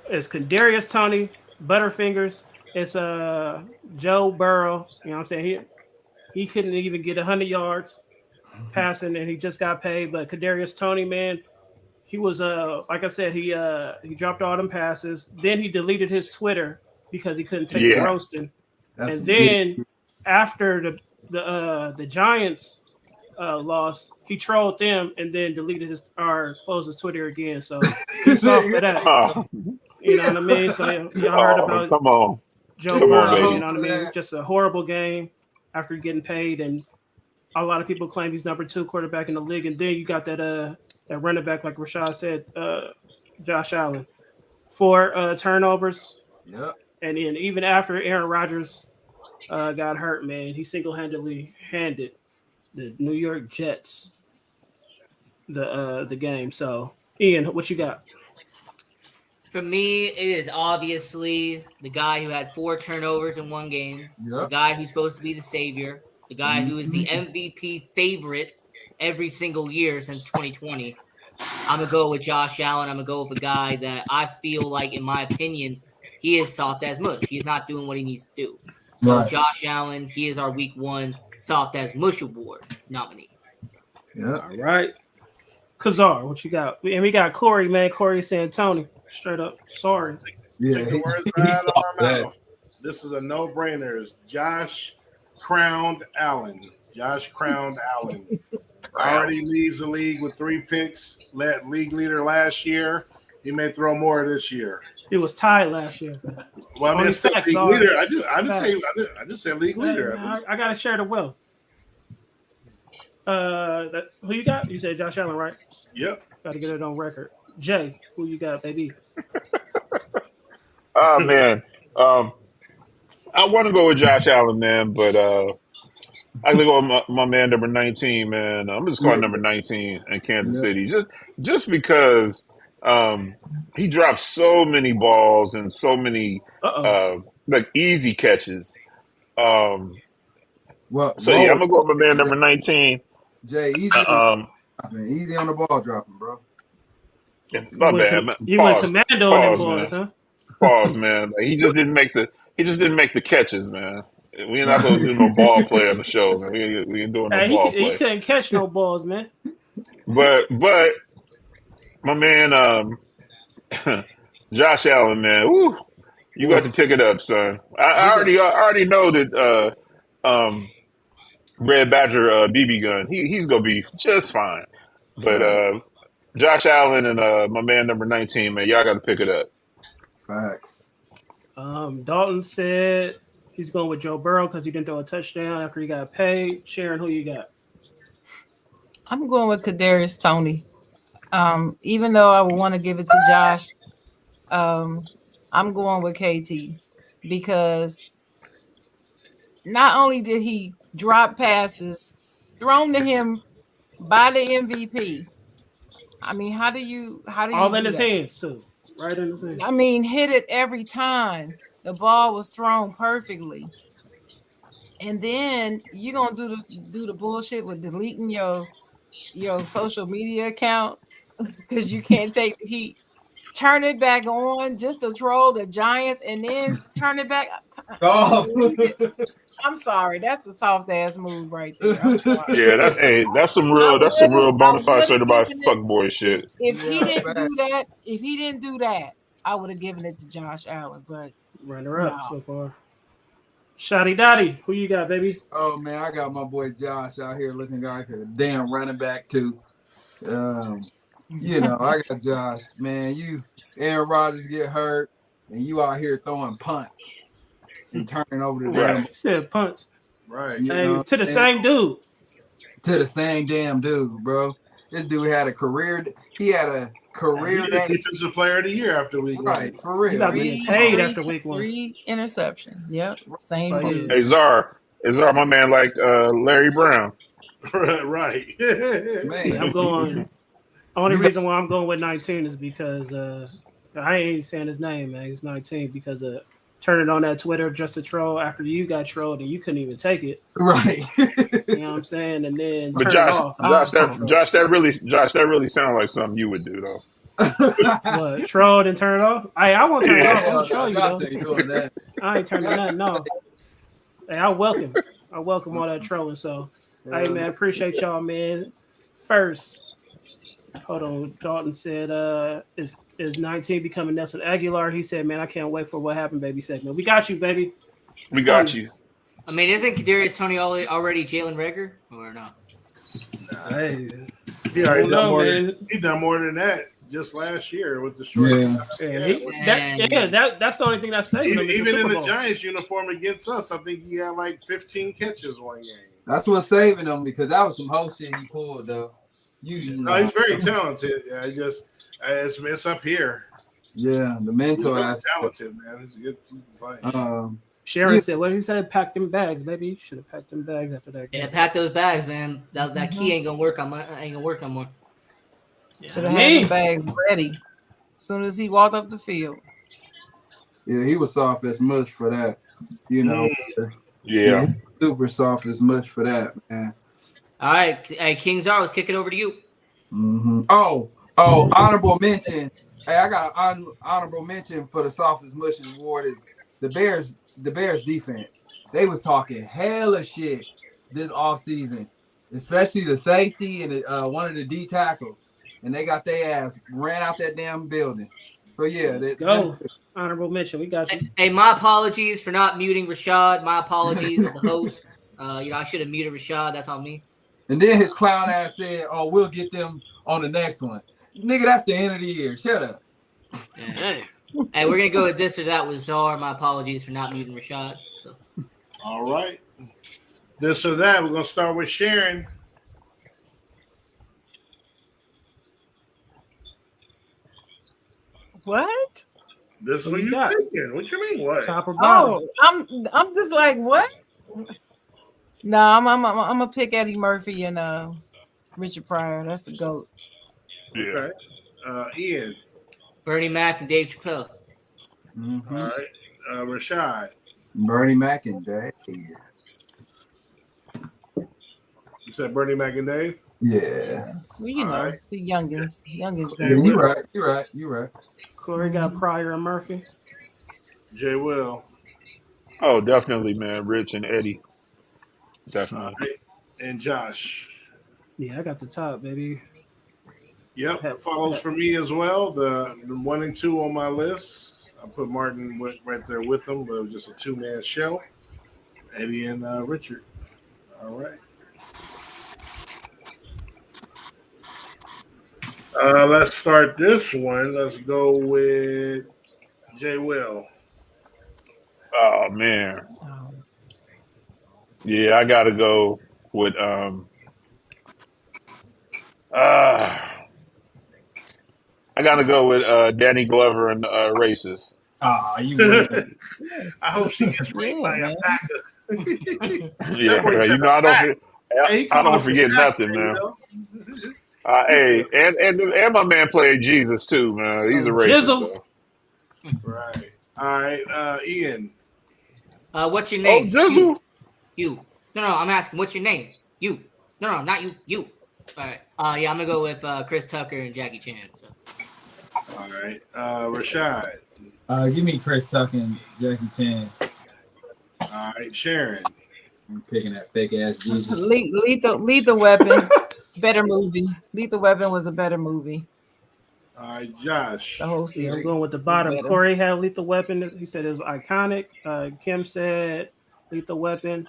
it's Kadarius Toney, Butterfingers. It's Joe Burrow. You know what I'm saying? He couldn't even get 100 yards passing, and he just got paid. But Kadarius Toney, man, he was like I said, he dropped all them passes. Then he deleted his Twitter because he couldn't take the roasting. And then after the Giants loss, he trolled them and then deleted closed his Twitter again. So he's off for that. You know what I mean? So y'all heard about Joe Burrow, you know what I mean? Just a horrible game after getting paid, and a lot of people claim he's number 2 quarterback in the league. And then you got that running back, like Rashad said, Josh Allen, 4 turnovers. Yep. And then even after Aaron Rodgers got hurt, man, he single-handedly handed the New York Jets the game. So, Ian, what you got? For me, it is obviously the guy who had 4 turnovers in one game, the guy who's supposed to be the savior, the guy who is the MVP favorite every single year since 2020. I'm going to go with Josh Allen. I'm going to go with a guy that I feel like, in my opinion, he is soft as mush. He's not doing what he needs to do. So Josh Allen, he is our week 1 Soft as Mush Award nominee. Yeah. All right. Kazar, what you got? And we got Corey, man. Corey Santoni. Straight up. Sorry. Yeah, Take the words right out of my mouth. This is a no-brainer. It's Josh Crowned Allen. Josh Crowned Allen already leads the league with 3 picks. Led league leader last year. He may throw more this year. He was tied last year. Well, I mean, Only it's still facts, league sorry. leader. I just said league leader. I gotta share the wealth. Who you got? You said Josh Allen, right? Yep. Got to get it on record. Jay, who you got, baby? Oh man, I want to go with Josh Allen, man, but I gotta go with my man number 19, man. I'm just calling number 19 in Kansas City, just because he dropped so many balls and so many like easy catches. Well, So yeah, I'm gonna go with my man number 19. Jay, easy on the ball dropping, bro. Yeah, my bad, man. You went commando on them boys, man. huh? Pause, man. Like, he just didn't make the catches, man. We're not gonna do no ball play on the show, man. We ain't doing no ball play. He couldn't catch no balls, man. But my man, Josh Allen, man, woo, you got to pick it up, son. I already know that Red Badger BB gun, he's gonna be just fine. But Josh Allen and my man number 19, man, y'all got to pick it up. Facts. Dalton said he's going with Joe Burrow because he didn't throw a touchdown after he got paid. Sharon, who you got? I'm going with Kadarius Toney. Even though I would want to give it to Josh, I'm going with KT because not only did he drop passes thrown to him by the MVP. I mean, how do you all in his hands too? Right in his hands. I mean, hit it every time. The ball was thrown perfectly. And then you're gonna do the bullshit with deleting your social media account because you can't take the heat. Turn it back on just to troll the Giants and then turn it back. Oh. I'm sorry, that's a soft ass move right there. I'm sorry. Yeah, that's some real bona fide certified fuckboy shit. If he didn't do that, I would have given it to Josh Allen. But runner up so far. Shotty Dotty, who you got, baby? Oh man, I got my boy Josh out here looking like a damn running back too. I got Josh, man. Aaron Rodgers get hurt, and you out here throwing punts and turning over the damn. You said punts, right? To the same dude. To the same damn dude, bro. This dude had a career. He had a career day. Defensive player of the year after week 1. Right, for real. He's about to get paid after week 1. 3 interceptions. Yep, same dude. Hey, Czar, my man like Larry Brown. Right. Man, I'm going. Only reason why I'm going with 19 is because I ain't even saying his name, man. It's 19 because turning on that Twitter just to troll after you got trolled and you couldn't even take it. Right. You know what I'm saying? And then But turn it off. Josh, that really sounds like something you would do though. What, troll and turn it off? I won't turn it off. I'm gonna show you Josh though. ain't doing that. I ain't turning nothing off. Hey, I welcome all that trolling. So hey man, appreciate y'all, man. First. Hold on. Dalton said, is 19 becoming Nelson Aguilar? He said, man, I can't wait for what happened, baby segment. We got you, baby. We got you. I mean, isn't Kadarius Toney already Jalen Reagor or no? Hey, he already done more. He done more than that just last year with the short. That's the only thing that's saving him. Even in the Giants uniform against us, I think he had like 15 catches one game. That's what's saving him because that was some whole shit he pulled though. No, he's very talented. Yeah, it's up here. Yeah, the mental aspect. Talented, man. It's a good play. Sharon said, "What he said? Pack them bags, baby. You should have packed them bags after that game." Yeah, pack those bags, man. That key ain't gonna work no more. Should have had the bags ready as soon as he walked up the field. Yeah, he was soft as mush for that. Yeah, super soft as mush for that, man. All right, hey, King Czar, let's kick it over to you. Mm-hmm. Oh, honorable mention. Hey, I got an honorable mention for the softest mush award is the Bears defense. They was talking hella shit this offseason, especially the safety and one of the D tackles. and they got their ass ran out that damn building. So yeah, Let's go. Honorable mention. We got you. Hey, my apologies for not muting Rashad. My apologies as the host. I should have muted Rashad. That's on me. And then his clown ass said, "Oh, we'll get them on the next one." Nigga, that's the end of the year. Shut up. Yeah. Hey, we're gonna go with this or that with Czar. My apologies for not muting Rashad. So. All right. This or that. We're gonna start with Sharon. What? This is What what you you got? thinking. What you mean? What? Top or bottom? Oh, I'm just like, what? No, I'm gonna pick Eddie Murphy and Richard Pryor. That's the GOAT. Yeah. Okay. Ian. Bernie Mac and Dave Chappelle. Mm-hmm. All right. Rashad. Bernie Mac and Dave. You said Bernie Mac and Dave? Yeah. Well, you know, Alright. the youngins. Yeah, Guys. you right. Corey got Pryor and Murphy. Jay Will. Oh, definitely, man. Rich and Eddie. All Definitely. right. And Josh. Yeah, I got the top, baby. Yep. Follows for me as well. The 1 and 2 on my list. I put Martin right there with them, but it was just a 2-man show. Eddie and Richard. All right. Let's start this one. Let's go with Jay Will. Oh man. Oh, Yeah, I gotta go with I gotta go with Danny Glover and Racist. Ah, you would. I hope she gets raped by a man. packer. Yeah, boy man, you said know I back. don't Hey, he I called don't us a forget packer, nothing, man. you know? Hey, and my man played Jesus too, man. He's a racist. Jizzle. Though. Right. All right. Ian. What's your Oh, name? Jizzle. You. No, I'm asking. What's your name? You. No, not you. You. All right. Yeah, I'm gonna go with Chris Tucker and Jackie Chan. So. All right. Rashad. Give me Chris Tucker and Jackie Chan. All right. Sharon. I'm picking that fake ass Jesus. Lethal Weapon. Better movie. Lethal Weapon was a better movie. All right. Josh. The whole Yeah, series. I'm going with the bottom. Better. Corey had Lethal Weapon. He said it was iconic. Kim said Lethal Weapon.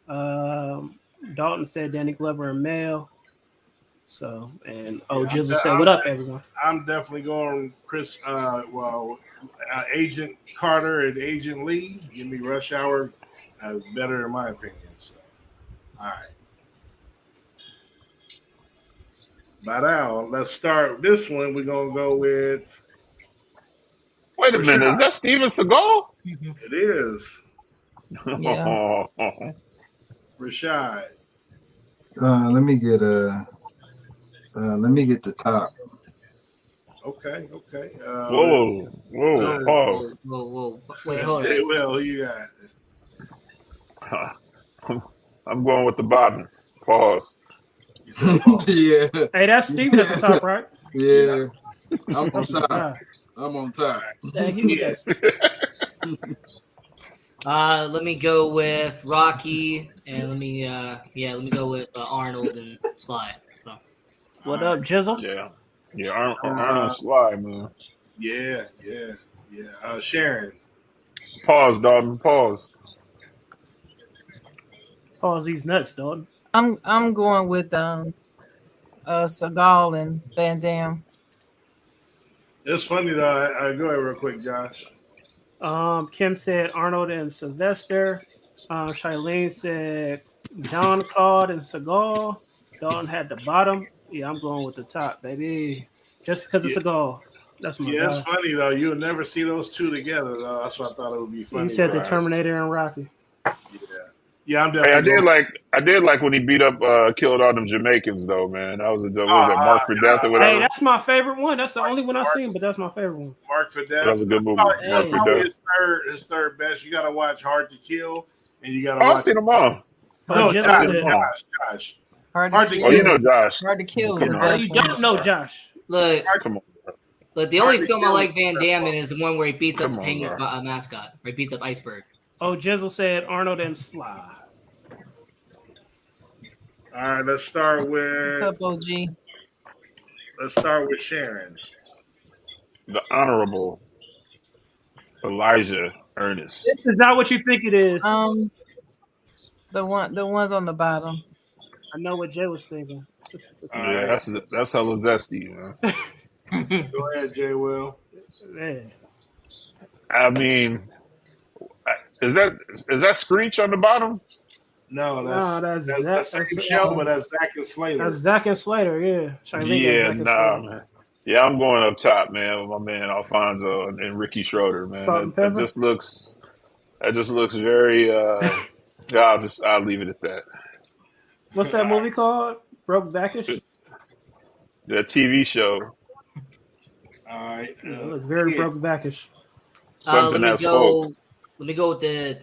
Dalton said Danny Glover and Male. So, and Jizzle said, "What up, everyone?" I'm definitely going Chris. Agent Carter and Agent Lee. Give me Rush Hour. Better in my opinion. So, all right. By now, let's start this one. We're gonna go with. Wait a minute, is that Steven Seagal? It is Yeah. Rashad. Let me get the top. Okay. Whoa, pause. Whoa. Wait, hold Hey, on. Will, who you got? I'm going with the bottom. Pause. You said Paul. Yeah, Hey, that's Steven at the top, right? yeah. I'm on That's my top. guy. I'm on top. Dang, he was Let me go with Rocky, and let me go with Arnold and Sly. So. What up, Jizzle? Yeah. Arnold Sly, man. Yeah. Sharon. Pause, Dalton. Pause. Pause these nuts, dog. I'm going with Seagal and Van Damme. It's funny though. I go ahead real quick, Josh. Kim said Arnold and Sylvester. Shailene said John Claude and Seagal. Dalton had the bottom. Yeah, I'm going with the top, baby. Just because it's Seagal. That's my Yeah, it's guy. funny though. You'll never see those two together though. That's why I thought it would be funny. He said the guys. Terminator and Rocky. Yeah, I'm Hey, definitely. I did like when he beat up, killed all them Jamaicans though, man. That was Mark for Death or Hey, whatever. that's my favorite one. That's the only one I've seen, but that's my favorite one. Mark for Death. That was a good movie. That's Mark for probably Death. his third best. You got to watch Hard to Kill, and you got to Oh, I've watch. seen them all. No, Jizzle Josh, said- Josh. Hard Hard to to Oh, kill. you know Josh. Hard to kill. Come The on. Oh, best you don't one. know Josh. Look, Come on. the Hard only to film I Kill like is Van the Damme best in is the one where he beats up Come the on, Penguins Zara. mascot, where he beats up Iceberg. Oh, Jizzle said Arnold and Sly. All right, let's start What's with up, OG? Let's start with Sharon. The Honorable Elijah Ernest. This is not what you think it is. The ones on the bottom. I know what Jay was thinking. All Yeah, right. that's hella zesty, man. Go ahead, Jay Will. Man. I mean, is that Screech on the bottom? No, that's that's Zach- the same that's- show, but that's Zach and Slater. That's Zach and Slater, yeah. Charlene got Yeah, Zach and nah, Slater. man. Yeah, I'm going up top, man, with my man Alfonso and Ricky Schroeder, man. Salt and That pepper? just looks very. I'll leave it at that. What's that movie called? Broke Backish? That TV show, All right. Very yeah. broke backish. something let that's me folk. go. Let me go with the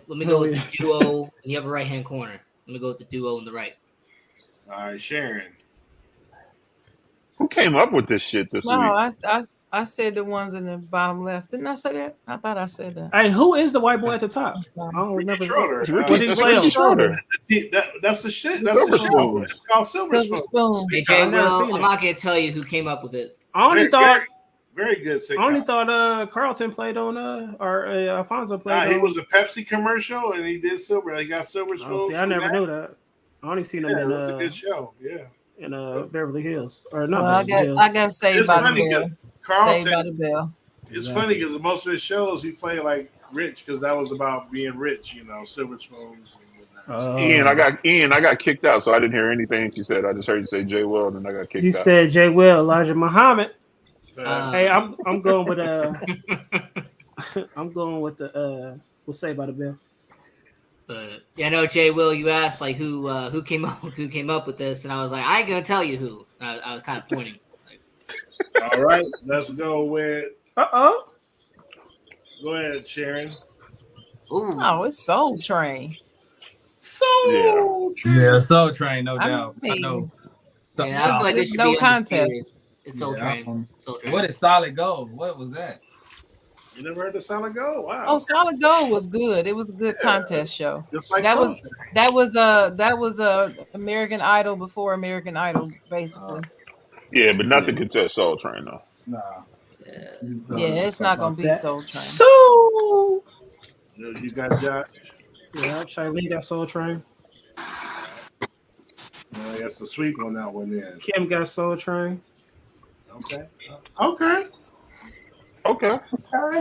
duo in the upper right hand corner. Let me go with the duo on the right. All right, Sharon. Who came up with this shit this No, week? I said the ones in the bottom left. Didn't I say that? I thought I said that. Hey, who is the white boy at the top? I don't remember. Schroeder. It's What Ricky, did he that's play Ricky on? Schroeder. That's the shit. That's Silver the show. Spoons. It's called Silver Silver Spoons. Spoon. Hey, I Jay never Will, seen I'm it. not gonna tell you who came up with it. I only Very, thought very good I only sitcom. thought Carlton played on or Alfonso played Nah, on. he was a Pepsi commercial and he did silver. He got Silver Spoons. Oh, see, I from never that. knew that. I only seen him Yeah, it in was a good show. Yeah. Beverly Hills or not Well, Beverly Hills. I got Saved It's by the funny Bell. 'cause Saved by Carlton. the Bell. It's funny because most of his shows he played like rich because that was about being rich. Silver Spoons. And whatnot. Ian, I got kicked out, so I didn't hear anything she said. I just heard you say Jay Will, and then I got kicked You out. said Jay Will, Elijah Muhammad. Uh, Hey, I'm going with I'm going with the we'll say by the bell. But yeah, I know Jay Will. You asked like who came up with this, and I was like, I ain't gonna tell you who. I was kind of pointing. All right, let's go with. Uh-oh. Go ahead, Sharon. Ooh, Oh, it's Soul Train. So Yeah, Soul Train, no I doubt. I mean, know. yeah, I feel like this There's should no be contest. undisputed. It's Soul Yeah, Train. Soul Train. What is Solid Gold? What was that? You never heard of Solid Gold? Wow. Oh, Solid Gold was good. It was a good contest show. Just like That Soul was Train. that was American Idol before American Idol, basically. Yeah, but nothing can touch Soul Train though. Nah. Yeah, it's not gonna be that. Soul Train. So You got Josh. yeah, Charlene got Soul Train. That's the sweep on that one. Then. Kim got Soul Train. Okay. Okay. Okay.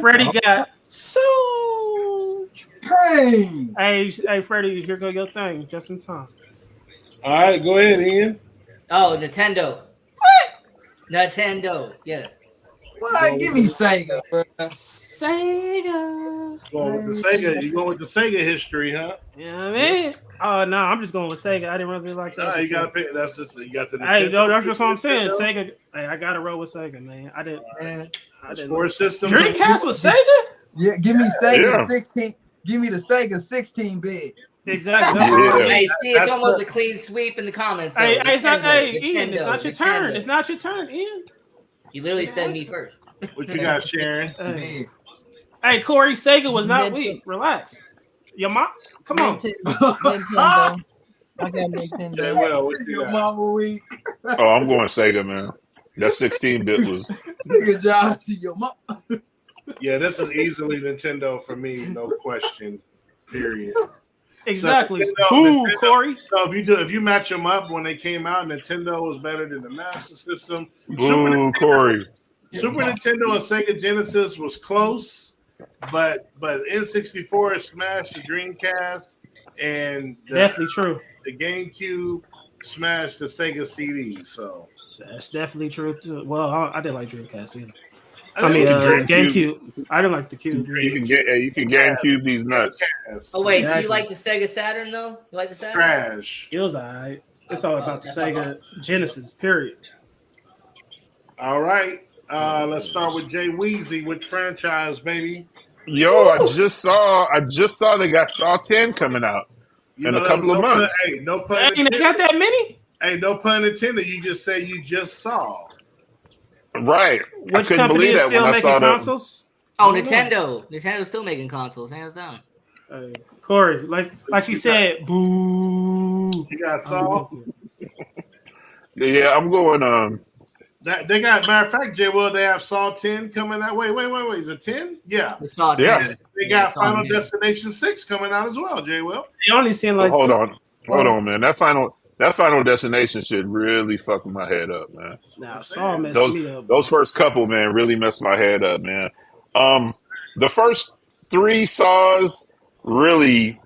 Freddie got Soul Train. Hey, Freddie, here go your thing, just in time. All right, go ahead, Ian. Oh, Nintendo. What? Nintendo. Yes. What? Give me Sega, bro. Sega. Going with the Sega. You going with the Sega history, huh? You know what I mean? Oh no, I'm just going with Sega. I didn't really like that. Nah, you gotta pick. That's just you got the. Hey, Nintendo, no, that's just what I'm saying. Nintendo. Sega. Hey, I got to roll with Sega, man. I didn't. That's four systems. Dreamcast was Sega. Yeah, give me Sega Yeah. 16. Give me the Sega 16-bit. Exactly. Yeah. Hey, see, it's That's almost the- a clean sweep in the comments. though. Hey, it's not. Nintendo, Hey, Ian, it's Nintendo, not your turn. Nintendo. It's not your turn, Ian. You literally said me first. What you got, Sharon? Hey, hey, Corey, Sega was not Nintendo. weak. Relax. Your mom, come on. Nintendo. I got Jay Nintendo. Will, what you Your got? mama weak. Oh, I'm going Sega, man. That 16-bit was. Nigga Josh, your mama. Yeah, this is easily Nintendo for me, no question. Period. Exactly. Nintendo- Ooh, Nintendo- Corey. So if you match them up when they came out, Nintendo was better than the Master System. Ooh, Corey. Super Nintendo and Sega Genesis was close, but N64 smashed the Dreamcast and Definitely true. the GameCube smashed the Sega CD. So That's definitely true too. Well, I didn't like Dreamcast either. I I mean, think GameCube. I didn't like the Cube. You can GameCube these nuts. Dreamcast Oh wait, do Exactly. you like the Sega Saturn though? You like the Saturn? trash. It was alright. It's all about the Sega Genesis. Period. All right, let's start with Jay Weezy. Which franchise, baby? Yo, I just saw they got Saw 10 coming out in a couple of months. Hey, no pun. Hey, they got that many? Hey, no pun intended. You just say you just saw. Right. I Which couldn't company believe is that still when I making saw that. consoles? Oh, Nintendo. Nintendo's still making consoles, hands down. Corey, like she said, boo. You got Saw. Yeah, I'm going They got, matter of fact, Jay Will, they have Saw 10 coming out. Wait. Is it 10? Yeah. We saw it. Yeah. They got Final Destination 6 coming out as well, Jay Will. They only seem like Hold on, man. That final destination shit really fucked my head up, man. Nah, Saw messed me up. Those first couple, man, really messed my head up, man. The first 3 Saws really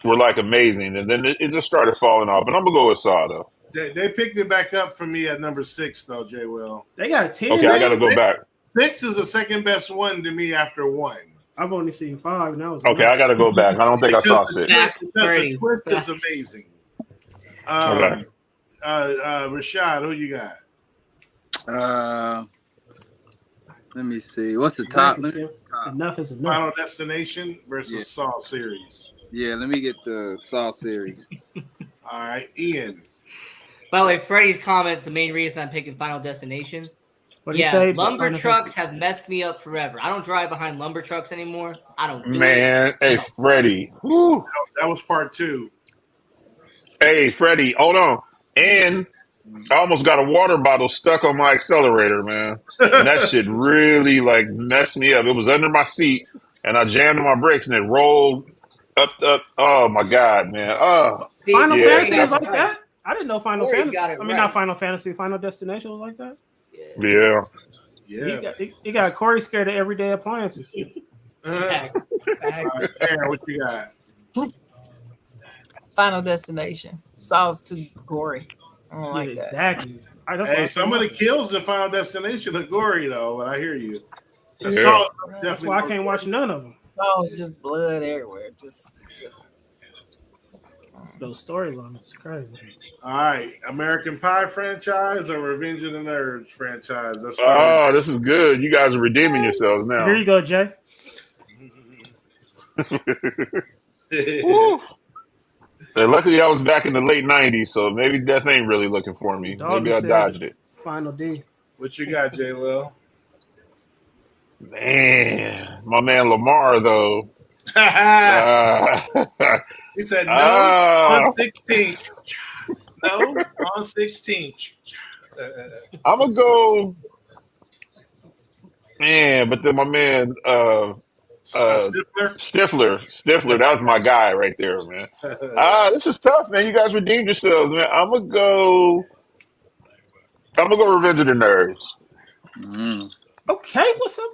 were like amazing, and then it just started falling off. And I'm gonna go with Saw though. They picked it back up for me at number 6, though, Jay Will. They got 10. Okay, I gotta go back. 6 is the second best one to me after 1. I've only seen 5, and that was Okay, I gotta go back. I don't think I saw 6. The twist is amazing. Okay. Rashad, who you got? Let me see. What's the top? Enough is enough. Final Destination versus Saw series. Yeah, let me get the Saw series. All right, Ian. By the way, Freddie's comments, the main reason I'm picking Final Destination. What do you say? Lumber trucks have messed me up forever. I don't drive behind lumber trucks anymore. I don't do Man, hey, Freddie. Woo. That was part 2. Hey, Freddie, hold on. And I almost got a water bottle stuck on my accelerator, man. And that shit really like messed me up. It was under my seat, and I jammed on my brakes, and it rolled up. Oh my god, man. Oh, Final Yeah. Fantasy is like that? I didn't know Final Corey's Fantasy. got it I mean, right. not Final Fantasy. Final Destination was like that. yeah. Yeah. He got Corey scared of everyday appliances. All right, Aaron, what you got? Final Destination. Saw's too gory. I don't like that. Exactly. Hey, some of the kills in Final Destination are gory, though, but I hear you. The Yeah. Saw That's definitely why I can't watch none of them. Saw's just blood everywhere. Just Those storylines, it's crazy. All right, American Pie franchise or Revenge of the Nerds franchise? That's Oh, this is good. You guys are redeeming yourselves now. Here you go, Jay. Woo. And luckily, I was back in the late '90s, so maybe death ain't really looking for me. Dog Maybe I said dodged it. Final D. What you got, J. Will? Man, my man Lamar though. He said no Ah. on 16th. No on 16th. I'm gonna go, man. But then my man Stifler, that was my guy right there, man. This is tough, man. You guys redeemed yourselves, man. I'm gonna go Revenge of the Nerds. Mm. Okay, what's up?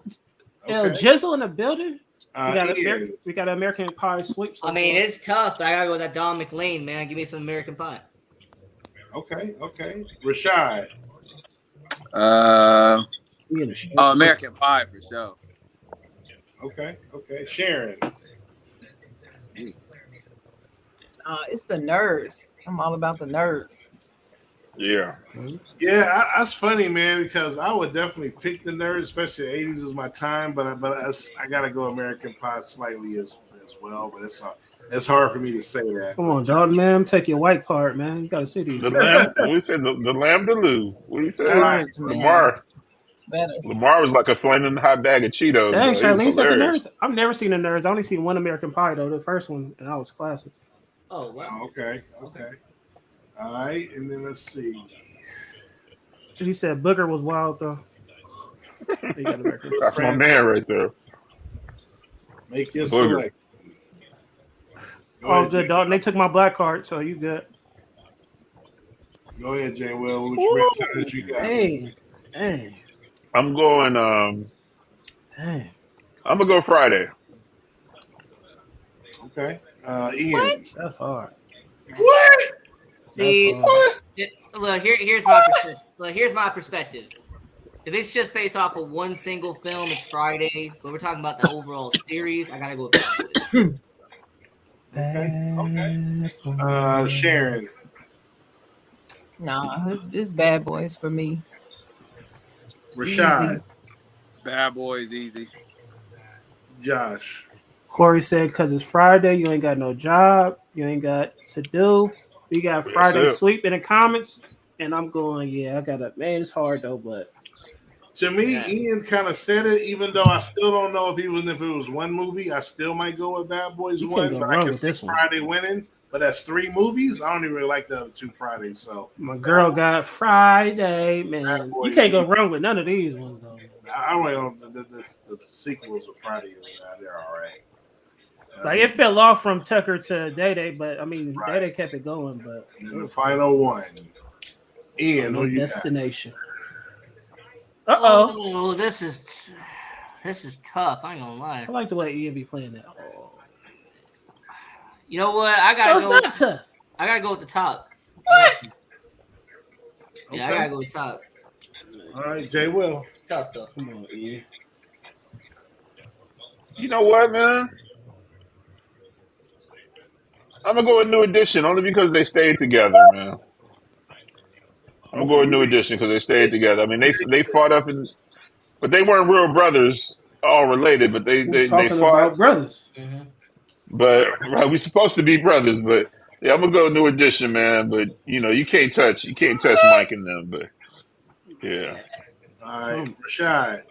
Okay. Jizzle in the building. Ian. We got American Pie sweep. I mean, it's tough, but I gotta go with that Don McLean, man. Give me some American Pie. Okay. Rashad. American Pie for sure. Okay. Sharon. it's the nerds. I'm all about the nerds. Yeah. Yeah, that's funny, man, because I would definitely pick the Nerds, especially the 80s is my time, but I gotta go American Pie slightly as well, but it's hard for me to say that. Come on, Jordan, man. Take your white card, man. You got to see these. The lamb. We said the lamb de Lou. What do you say? Nerds, man. It's better. Lamar was like a flaming hot bag of Cheetos. Dang, bro. He Charlene was said the hilarious. Nerds. I've never seen the Nerds. I only seen one American Pie, though, the first one, and that was classic. Oh, wow. Okay. All right, and then let's see. He said Booger was wild, though. He got American Pie. That's my man right there. Make your Booger. select. Go Oh, ahead, good, Jay. dog. They took my black card, so you good. Go ahead, Jay Will. Which franchise you got? Dang. I'm going. Dang. I'm gonna go Friday. Okay. Ian. That's hard. What? See, That's hard. here's my perspective. Here's my perspective. If it's just based off of one single film, it's Friday. But we're talking about the overall series. I gotta go with Okay. Sharon. Nah, it's Bad Boys for me. Rashad. Bad Boys easy. Josh. Corey said, because it's Friday, you ain't got no job, you ain't got to do. You got Friday it. sweep in the comments, and I'm going, yeah, I got to, man, it's hard though, but. To me, Ian kind of said it, even though I still don't know if it was one movie, I still might go with Bad Boys You 1, can't go but I wrong can with see this one. Friday winning but that's 3 movies. I don't even really like the other 2 Fridays. So My girl got Friday, man. Bad Boy You can't go Eve. wrong with none of these ones, though. I went on the sequels of Friday. They're all right. Like it fell off from Tucker to Day Day, but I mean, Right. Day Day kept it going. But And then the final one, Ian, who you got? Destination. Uh-oh. Oh, this is tough. I ain't gonna lie. I like the way Ian be playing that. You know what? I No, gotta it's go. not tough. I gotta go with the top. What? Yeah, I Okay. gotta go with top. All right, Jay Will. Tough though. Come on, Ian. You know what, man? I'm gonna go with New Edition only because they stayed together, man. I'm gonna go with New Edition because they stayed together. I mean, they fought up and, but they weren't real brothers, all related. But We're they talking fought. about brothers. Mm-hmm. But right, we supposed to be brothers. But yeah, I'm gonna go New Edition, man. But you can't touch Mike and them. But yeah, All right, Rashad.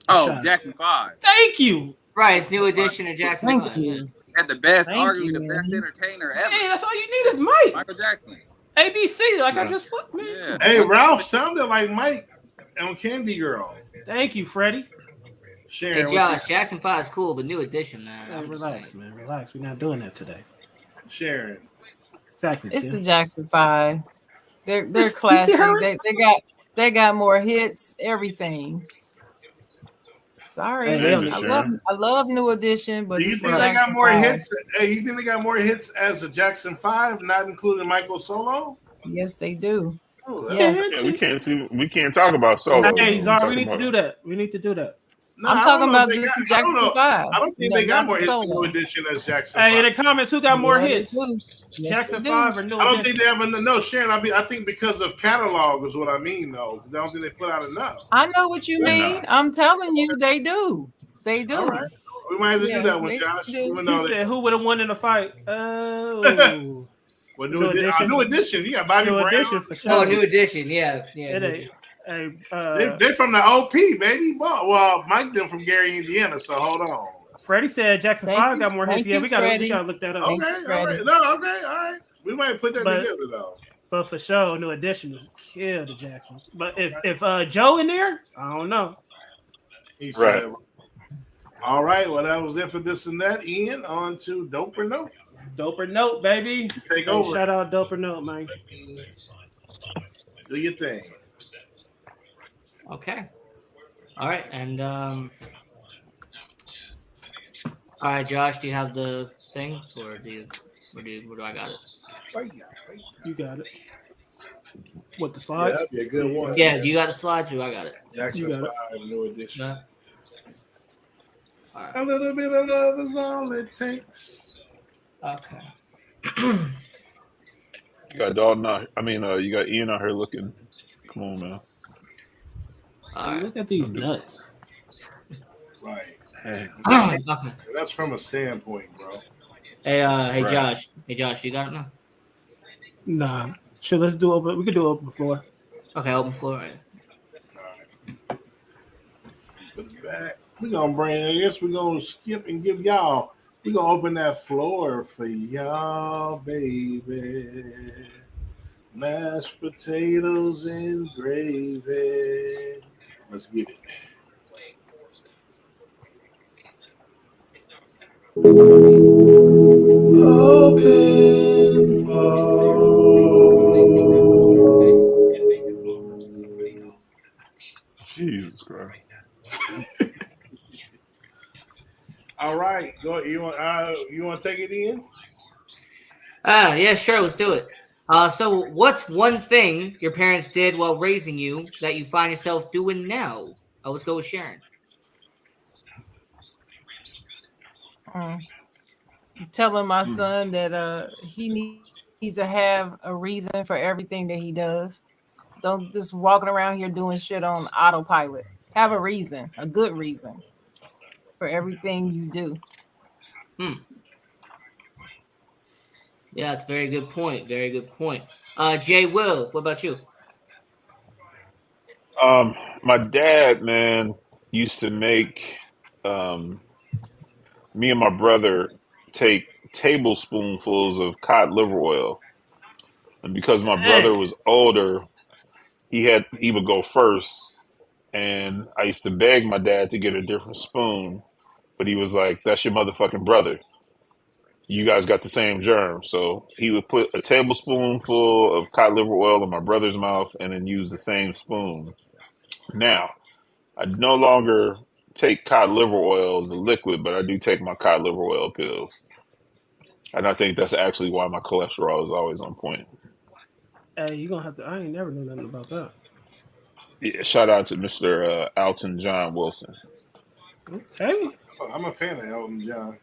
Rashad. Jackson 5. Thank you. Right, it's New Edition of Jackson Thank 5. you. Had the best, Thank arguably you, the man. best entertainer ever. Hey, that's all you need is Mike. Michael Jackson. ABC, like I Yeah. just put, man. Yeah. Hey, Ralph sounded like Mike on Candy Girl. Thank you, Freddie. Sharon, Hey what Josh, Jackson 5 is cool, but New Edition, man. Hey, I'm just relax, saying. man. Relax. We're not doing that today. Sharon. Exactly. It's Tim. the Jackson 5. They're You see classic. her? They got more hits, everything. Sorry, Hey, they don't I love New Edition, but Do you it's think the they got Jackson more 5. hits? Hey, you think they got more hits as a Jackson 5, not including Michael Solo? Yes, they do. Oh, Yes. yeah, we can't talk about solo. Hey, We're Zara, we talking need to about- do that. We need to do that. No, I'm I talking don't know if about they just got- Jackson 5. I don't think No, they got not more the hits in solo. New Edition as Jackson Hey, in 5. the comments, who got more Yeah, they hits? do. Yes, Jackson they do. 5 or New I don't Edition? think they have no, Sharon. I think because of catalog is what I mean, though. I don't think they put out enough. I know what you No. mean. I'm telling you, they do. They do. All right, we might have to Yeah, do that one, they Josh. do. Even You though they, said who would have won in the fight? Oh, well, New Edition. New Edition. You got Bobby New Brown. Edition for sure. Oh, New Edition, yeah. It ain't. Hey, They're from the OP, baby. Well, Mike them from Gary, Indiana. So hold on. Freddie said Jackson Thank 5 you- got more hits. thank Yeah, you, we gotta Freddie. look that up. Thank Okay, you, all Freddie. right. No, okay, all right. We might put that But- together though. But for sure, New Edition is kill the Jacksons. But if Joe in there, I don't know. He Right. said, all right. Well, that was it for this and that. Ian, on to Dope or Note. Dope or Note, baby. Take Hey, over. shout out Dope or Note, man. Do your thing. Okay. All right, and all right, Josh, do you have the thing, or do I got it? You got it. What, the Yeah, slides? that'd be a good one. Yeah, do you got the slides, or I got it? Jackson You got 5, New Edition. No. All right. A little bit of love is all it takes. Okay. You got Dalton out. You got Ian out here looking. Come on, man. All right. Look at these nuts. Right. Hey, Okay. That's from a standpoint, bro. Hey, Right. Josh. Hey, Josh, you got it now? Nah. Sure, let's do open. We could do open floor. Okay, open floor. Right. All right. Put it back. We're gonna bring, I guess we're gonna skip and give y'all, we're gonna open that floor for y'all, baby. Mashed potatoes and gravy. Let's get it. Open Jesus Christ. All right, go. You want to take it in? Yeah, sure. Let's do it. So what's one thing your parents did while raising you that you find yourself doing now? Let's go with Sharon. Telling my son that he needs to have a reason for everything that he does. Don't just walking around here doing shit on autopilot. Have a reason, a good reason for everything you do. Yeah, that's a very good point. Very good point. Jay Will, what about you? My dad, man, used to make me and my brother take tablespoonfuls of cod liver oil. And because my brother Dang. was older, he would go first. And I used to beg my dad to get a different spoon, but he was like, "That's your motherfucking brother. You guys got the same germ." So he would put a tablespoonful of cod liver oil in my brother's mouth and then use the same spoon. Now, I no longer take cod liver oil, the liquid, but I do take my cod liver oil pills. And I think that's actually why my cholesterol is always on point. Hey, you gonna have to. I ain't never knew nothing about that. Yeah, shout out to Mr. Alton John Wilson. Okay. I'm a fan of Elton John.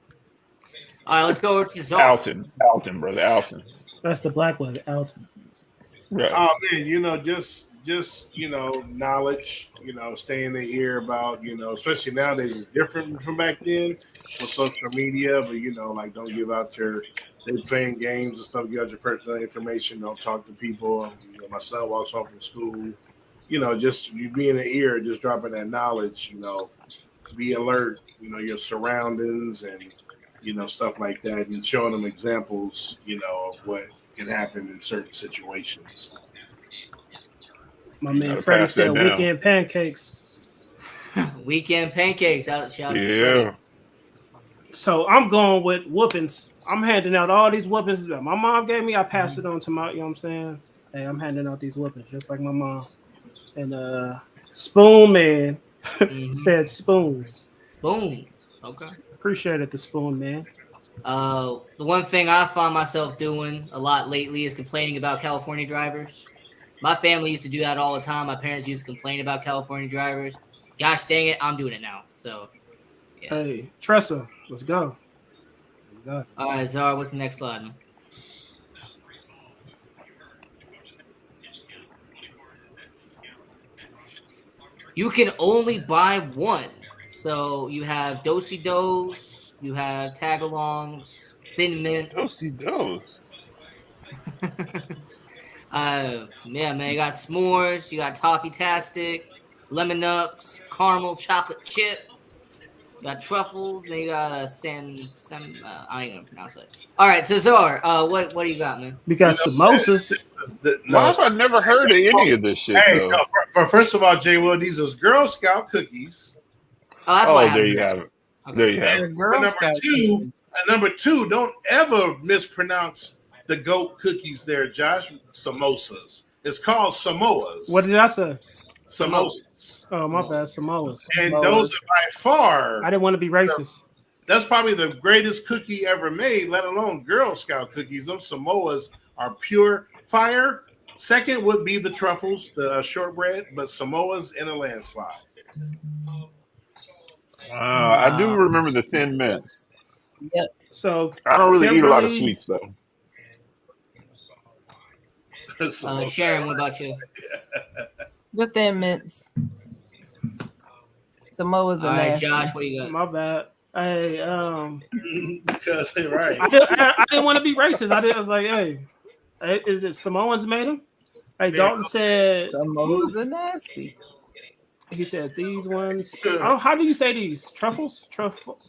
All right, let's go over to Czar. Alton, brother, Alton. That's the black one, Alton. Right. Oh man, just knowledge, stay in the ear about, especially nowadays it's different from back then with social media, but like don't give out they playing games and stuff, give out your personal information, don't talk to people. My son walks home from school, just you be in the ear, just dropping that knowledge, be alert, your surroundings and stuff like that, and showing them examples, of what can happen in certain situations. My man Gotta Freddie pass that said down. weekend pancakes. Weekend pancakes. Shout out to Freddie. Yeah. So I'm going with whoopings. I'm handing out all these whoopings that my mom gave me. I passed it on to my, you know what I'm saying? Hey, I'm handing out these whoopings just like my mom. And Spoon Man said spoons. Spoons. Okay. Appreciate it, the Spoon Man. The one thing I find myself doing a lot lately is complaining about California drivers. My family used to do that all the time. My parents used to complain about California drivers. Gosh dang it, I'm doing it now. So, yeah. Hey, Tressa, let's go. Exactly. All right, Zara, what's the next slide, man? You can only buy one. So you have Do-si-dos, you have tag-alongs, Thin Mint. Do-si-dos. Yeah, man, you got s'mores, you got Toffee-tastic, lemon ups, caramel chocolate chip, you got truffles, then you got I ain't gonna pronounce it. All right, so Zor, what do you got, man? We got samosas. Why have I never heard of any of this shit, Hey, though? no, but first of all, Jay Will, these is Girl Scout cookies. Oh, that's why I there haven't you heard. have it. There you have it. Girl Scout. Number two, don't ever mispronounce the goat cookies there, Josh. Samosas. It's called Samoas. What did I say? Samosas. Oh, my bad, Samoas. And those are by far, I didn't want to be racist. that's probably the greatest cookie ever made, let alone Girl Scout cookies. Those Samoas are pure fire. Second would be the truffles, the shortbread, but Samoas in a landslide. I do remember the Thin Mints. Yep. So I don't really eat a lot of Kimberly- sweets, though. Sharon, what about you? The Thin Mints. Samoa's All are right, nasty. Josh, what do you got? My bad. Hey, Because they're right. I didn't want to be racist. I was like, hey, is it Samoans made them? Hey, Dalton said Samoa's are nasty. he said these ones. Oh, how do you say these? Truffles? Truffles?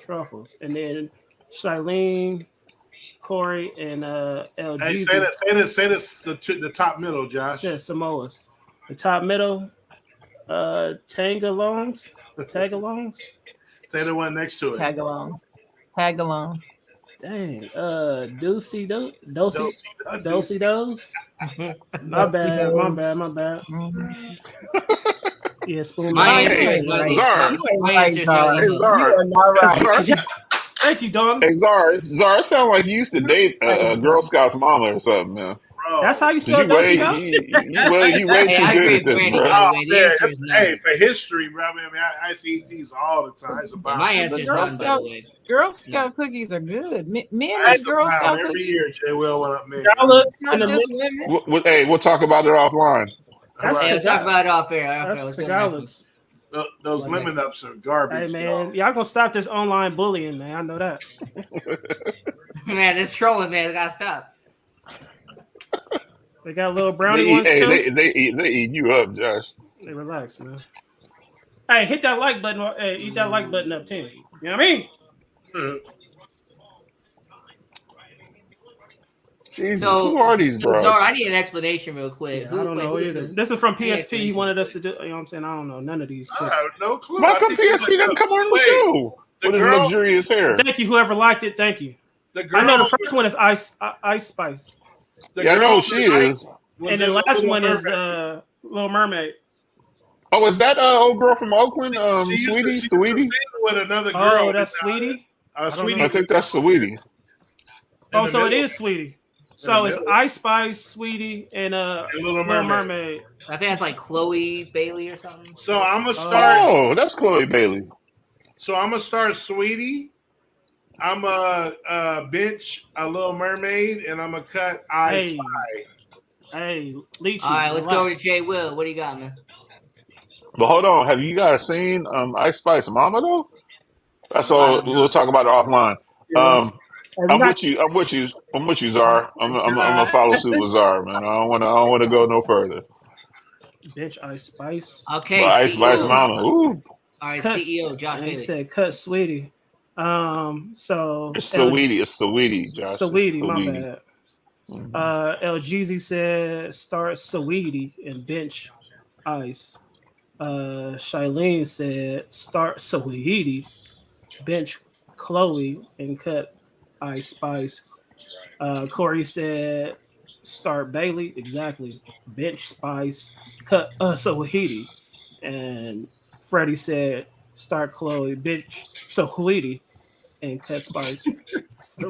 Truffles. And then Shailene, Corey, and LG Hey, say this the top middle, Josh. said Samoas. The top middle, Tagalongs. Say the one next to it. Tagalongs. Tagalongs. Dang. Dosey Dos. My Dosey-dos. bad. Mhm. Yeah, spoon. My You answer ain't is right. Zara. You ain't My right, answer is Zara. no. Hey, You Zara. are not right. Zara, Thank you, Don. hey, Zara, it sounds like you used to date a Girl Scout's mama or something, man. Bro. That's how you 'Cause spell you way, Dosey. you way Hey, too I good agree at with this, Brandy, bro. by the Oh, way. The man, answer is no. hey, for history, bro. I mean, I used to eat these all the time. It's Yeah, about my answer is Girl none, by Scout- the way. Girl Scout cookies are good. Men I like used to Girl buy Scout them every cookies. year. Jay Will went up, man. Scallops Not and the just mint. women. Hey, we'll talk about it offline. That's Right. Hey, let's talk about it off air. That's Let's go to the next one. Tagalogs. Those Like lemon ups are Hey garbage. man, y'all gonna stop this online bullying, man. I know that. Man, this trolling, man. Gotta stop. They got little They brownie eat, ones hey, too. they eat you up, Josh. Hey, relax, man. Hey, hit that like button. Hey, eat that like button up too. You know what I mean? Jesus, So, who are these so Zara, bros? I need an explanation real quick. Yeah, I don't know who is either. who? This is from I need an PSP. He explanation. wanted us to do. You know what I'm saying? I don't know none of these I chicks. have no clue. Why I come think it's PSP doesn't come on the wait, show the with his girl, luxurious hair? Thank you, whoever liked it. Thank you. the girl, I know the first one is Ice Spice, the Yeah, I girl know who on she the ice is. was and the in the last Little one is Mermaid. Little Mermaid. Oh, is that old girl from Oakland? She used to Sweetie? sing with another girl. Oh, that's Sweetie. I don't Sweetie know. I think that's Sweetie. Oh, the so it middle. is Sweetie. In the So it's middle. Ice Spice, Sweetie, and Little Little Mermaid. Mermaid. I think that's like Chloe Bailey or something. So I'm gonna Oh. start. Oh, that's Chloe Bailey. So I'm gonna start Sweetie. I'm a bench a Little Mermaid, and I'm gonna cut Ice Hey, Spy. hey, Leechy. All right, let's go to relax. Jay Will. What do you got, man? But hold on, have you guys seen Ice Spice Mama though? That's I all. don't We'll know. talk about it offline. Yeah. Have you I'm not? with you. I'm with you. I'm with you, Czar. I'm gonna follow suit with Czar, man. I don't want to go no further. Bitch, Ice Spice. Okay, But Ice Spice CEO. Mama, ooh, All right, Cut. CEO Josh And he Bailey. said, "Cut, Sweetie." So it's Sweetie. It's Sweetie, Josh. It's Sweetie, my Sweetie. bad. Mhm. El Jeezy said, "Start Sweetie and bench Ice." Shailene said, "Start Sweetie, bench Chloe, and cut Ice Spice." Corey said, "Start Bailey, exactly, bench Spice, cut Sweetie," and Freddie said, "Start Chloe, bench Sweetie, and cut Spice."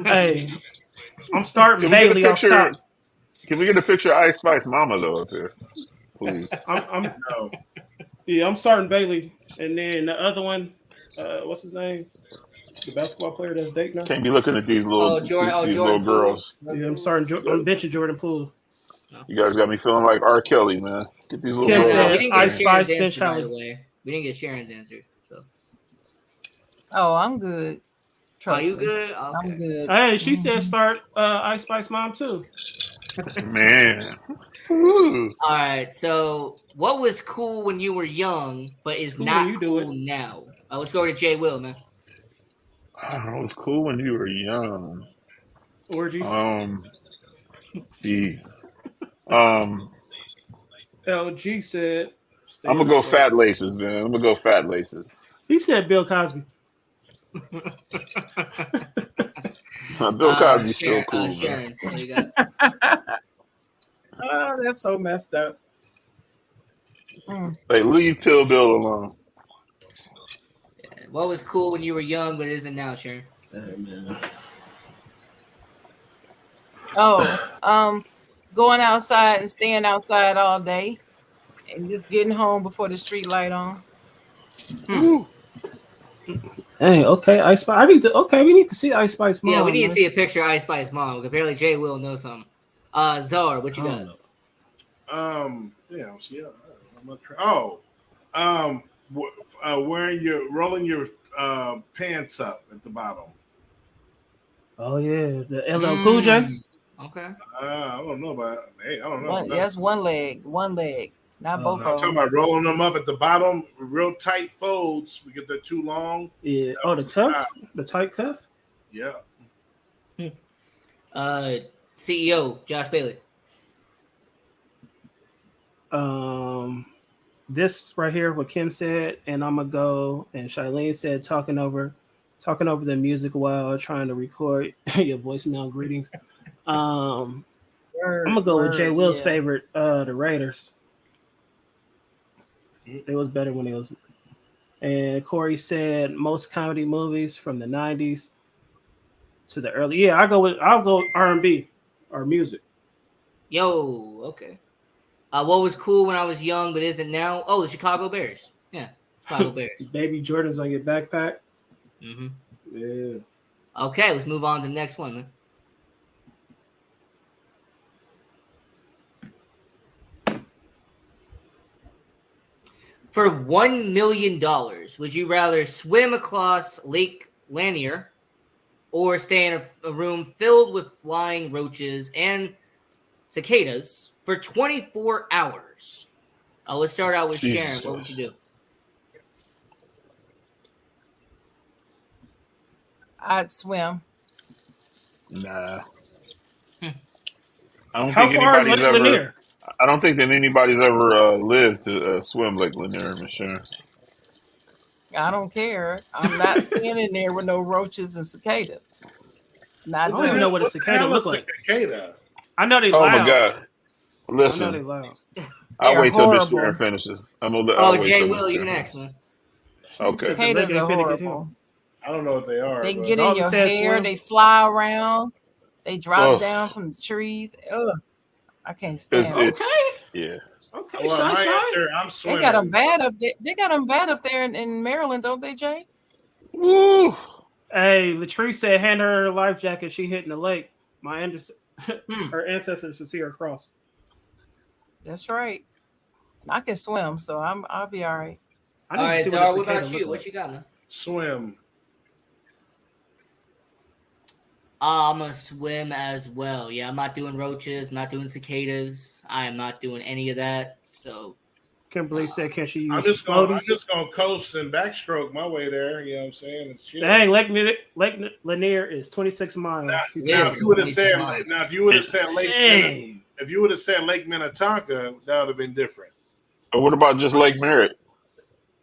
Hey, I'm starting Can we get a Bailey off picture? top. Can we get a picture of Ice Spice Mama though up here, please? I'm No, yeah, I'm starting Bailey, and then the other one, what's his name? The basketball player that's dating her. Can't be looking at these little these little Jordan Poole. girls. Yeah, I'm benching Jordan Poole. You guys got me feeling like R. Kelly, man. Get these little Kim girls No, off we said, the didn't get "Ice screen. Sharon's Spice, bench answer, by the Holly." way. We didn't get Sharon's answer. So, Oh, I'm good. are Trust you me. good? I'm Okay. good. Hey, she said Mhm. start Ice Spice Mom too. Man. Ooh. All right. So, what was cool when you were young, but is Cool when not you do cool it. now? Let's go to Jay Will, man. Oh, it was cool when you were young. Orgies. Jeez. Um, LG said, I'm staying gonna go upright. fat laces, man. I'm gonna go fat laces. He said Bill Cosby. Bill Cosby's still cool, man. Sharon, what do you got? Oh, that's so messed up. Mm. Hey, leave Pill Bill alone. What was cool when you were young, but isn't now, Sharon? Oh, going outside and staying outside all day and just getting home before the street light on. Ooh. Hey, okay, Ice Spice. We need to see Ice Spice Mom. Yeah, we need to man. see a picture of Ice Spice mom. Apparently, Jay Will know something. Zara, what you I got? don't know. yeah. See, I'm not wearing rolling your pants up at the bottom. Oh yeah, the LL Cool J. Okay. I don't know about. Hey, I don't know. That's one leg, not both I'm of talking them. about rolling them up at the bottom, real tight folds. We get they're too long. Yeah. Oh, the cuff, the tight cuff. Yeah. CEO Josh Bailey. This right here, what Kim said, and I'm gonna go. And Shailene said, talking over the music while trying to record your voicemail greetings. I'm gonna go with Jay Will's favorite, the Raiders. It was better when it was. And Corey said most comedy movies from the '90s to the early. Yeah, I'll go R&B or music. Yo, okay. What was cool when I was young but isn't now? Oh, the Chicago Bears. Yeah, Chicago Bears. Baby Jordan's on your backpack. Mm-hmm. Yeah. Okay, let's move on to the next one, man. For $1 million, would you rather swim across Lake Lanier or stay in a room filled with flying roaches and cicadas for 24 hours? Let's start out with Sharon. What would you do? I'd swim. Nah. Hmm. I don't How think far is anybody's Lake ever. Lanier? I don't think that anybody's ever lived to swim Lake Lanier, Michelle. I don't care. I'm not standing there with no roaches and cicadas. I Not don't even know what a What the cicada hell look is a like. cicada? I know they Oh my loud. God! I know they Listen, loud. I'll They're wait till Miss horrible. Sharon finishes. I'll Oh, wait Jay till Will, Miss you Sharon next, finishes. man. She Okay. said the lake Cicadas ain't are finna get him. horrible. I don't know what they are. They But get in Dog your said hair. swim. They fly around. They drop Oh, down from the trees. Ugh, I can't it's stand them. it's yeah. Okay, well, my Sunshine. answer, I'm They got them swimming. bad up there. They got them bad up there in Maryland, don't they, Jay? Woo! Hey, Latrice said hand her life jacket. She hit in the lake. Hmm. Her ancestors should see her cross. That's right. I can swim, so I'll be all right. I All need to right, see Zara, what a what cicada about look you? like. What you got, man? Swim. I'm gonna swim as well. Yeah, I'm not doing roaches. I'm not doing cicadas. I am not doing any of that. So Kimberly said, "Can she I'm use just gonna floaties?" coast and backstroke my way there. You know what I'm saying? It's chill. Dang, Lake Lanier is 26 miles. Now, She Yeah, if you would have 26 said miles. Dang. if you would have said Lake Minnetonka, that would have been different. But what about just Lake Merritt?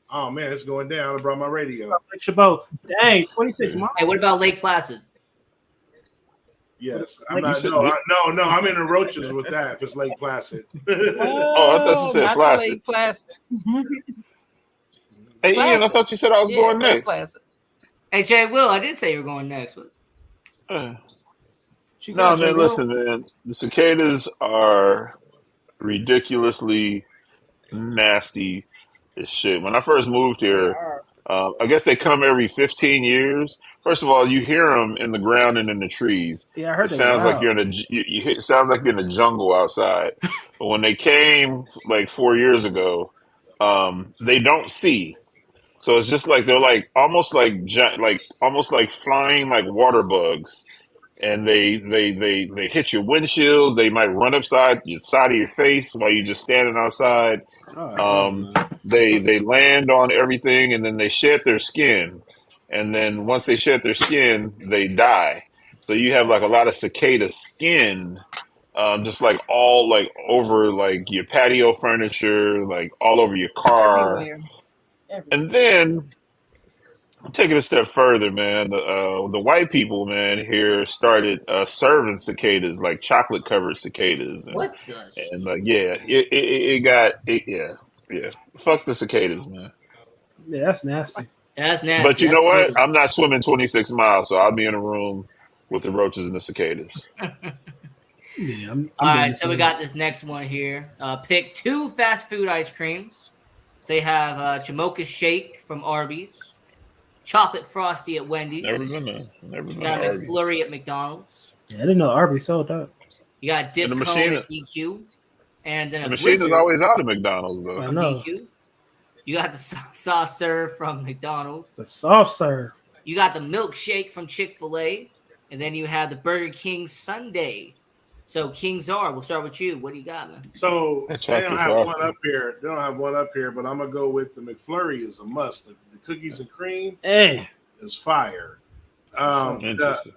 Oh man, it's going down. I brought my radio. Lake Chabot. Dang, 26 Yeah. miles. Hey, what about Lake Placid? Yes, Like I'm You not. said No. I'm in the roaches with that. If it's Lake Placid. Oh, I thought you Oh, said not the Placid. Lake Placid. Hey, Ian, I Placid. thought you said I was Yeah, going Lake next. Placid. Hey, Jay Will, I did say you were going next. Uh, She no, got J. man, Will. listen, man. The cicadas are ridiculously nasty as shit. When I first moved They here, are. I guess they come every 15 years. First of all, you hear them in the ground and in the trees. Yeah, I It heard they sounds like loud. you're in a it sounds like you're in a jungle outside. But when they came like 4 years ago, they don't see. So it's just like they're like almost like flying like water bugs, and they hit your windshields. They might run upside your side of your face while you're just standing outside. Oh, hell no. They land on everything, and then they shed their skin, and then once they shed their skin, they die. So you have like a lot of cicada skin, just like all like over like your patio furniture, like all over your car, Everywhere. and then take it a step further, man. The white people, man, here started serving cicadas like chocolate covered cicadas, What the? and like yeah, it got yeah. Fuck the cicadas, man. Yeah, that's nasty. That's But nasty. you That's know what? brutal. I'm not swimming 26 miles, so I'll be in a room with the roaches and the cicadas. Yeah, All I'm doing right, the so we same. got this next one here. Pick 2 fast food ice creams. So you have Jamocha Shake from Arby's, Chocolate Frosty at Wendy's, Never been you to got a Arby's. McFlurry at McDonald's, Yeah, I didn't know Arby's sold out. you got And Dip the Cone machine, at DQ, and then the a machine is Blizzard always out of McDonald's though. I from know. DQ. You got the soft serve from McDonald's. The soft serve. You got the milkshake from Chick-fil-A, and then you have the Burger King Sundae. So King Czar, we'll start with you. What do you got, man? So That they don't chocolate have one frosty. up here. They don't have one up here, but I'm gonna go with the McFlurry is a must. The cookies and cream Hey, is fire. Interesting.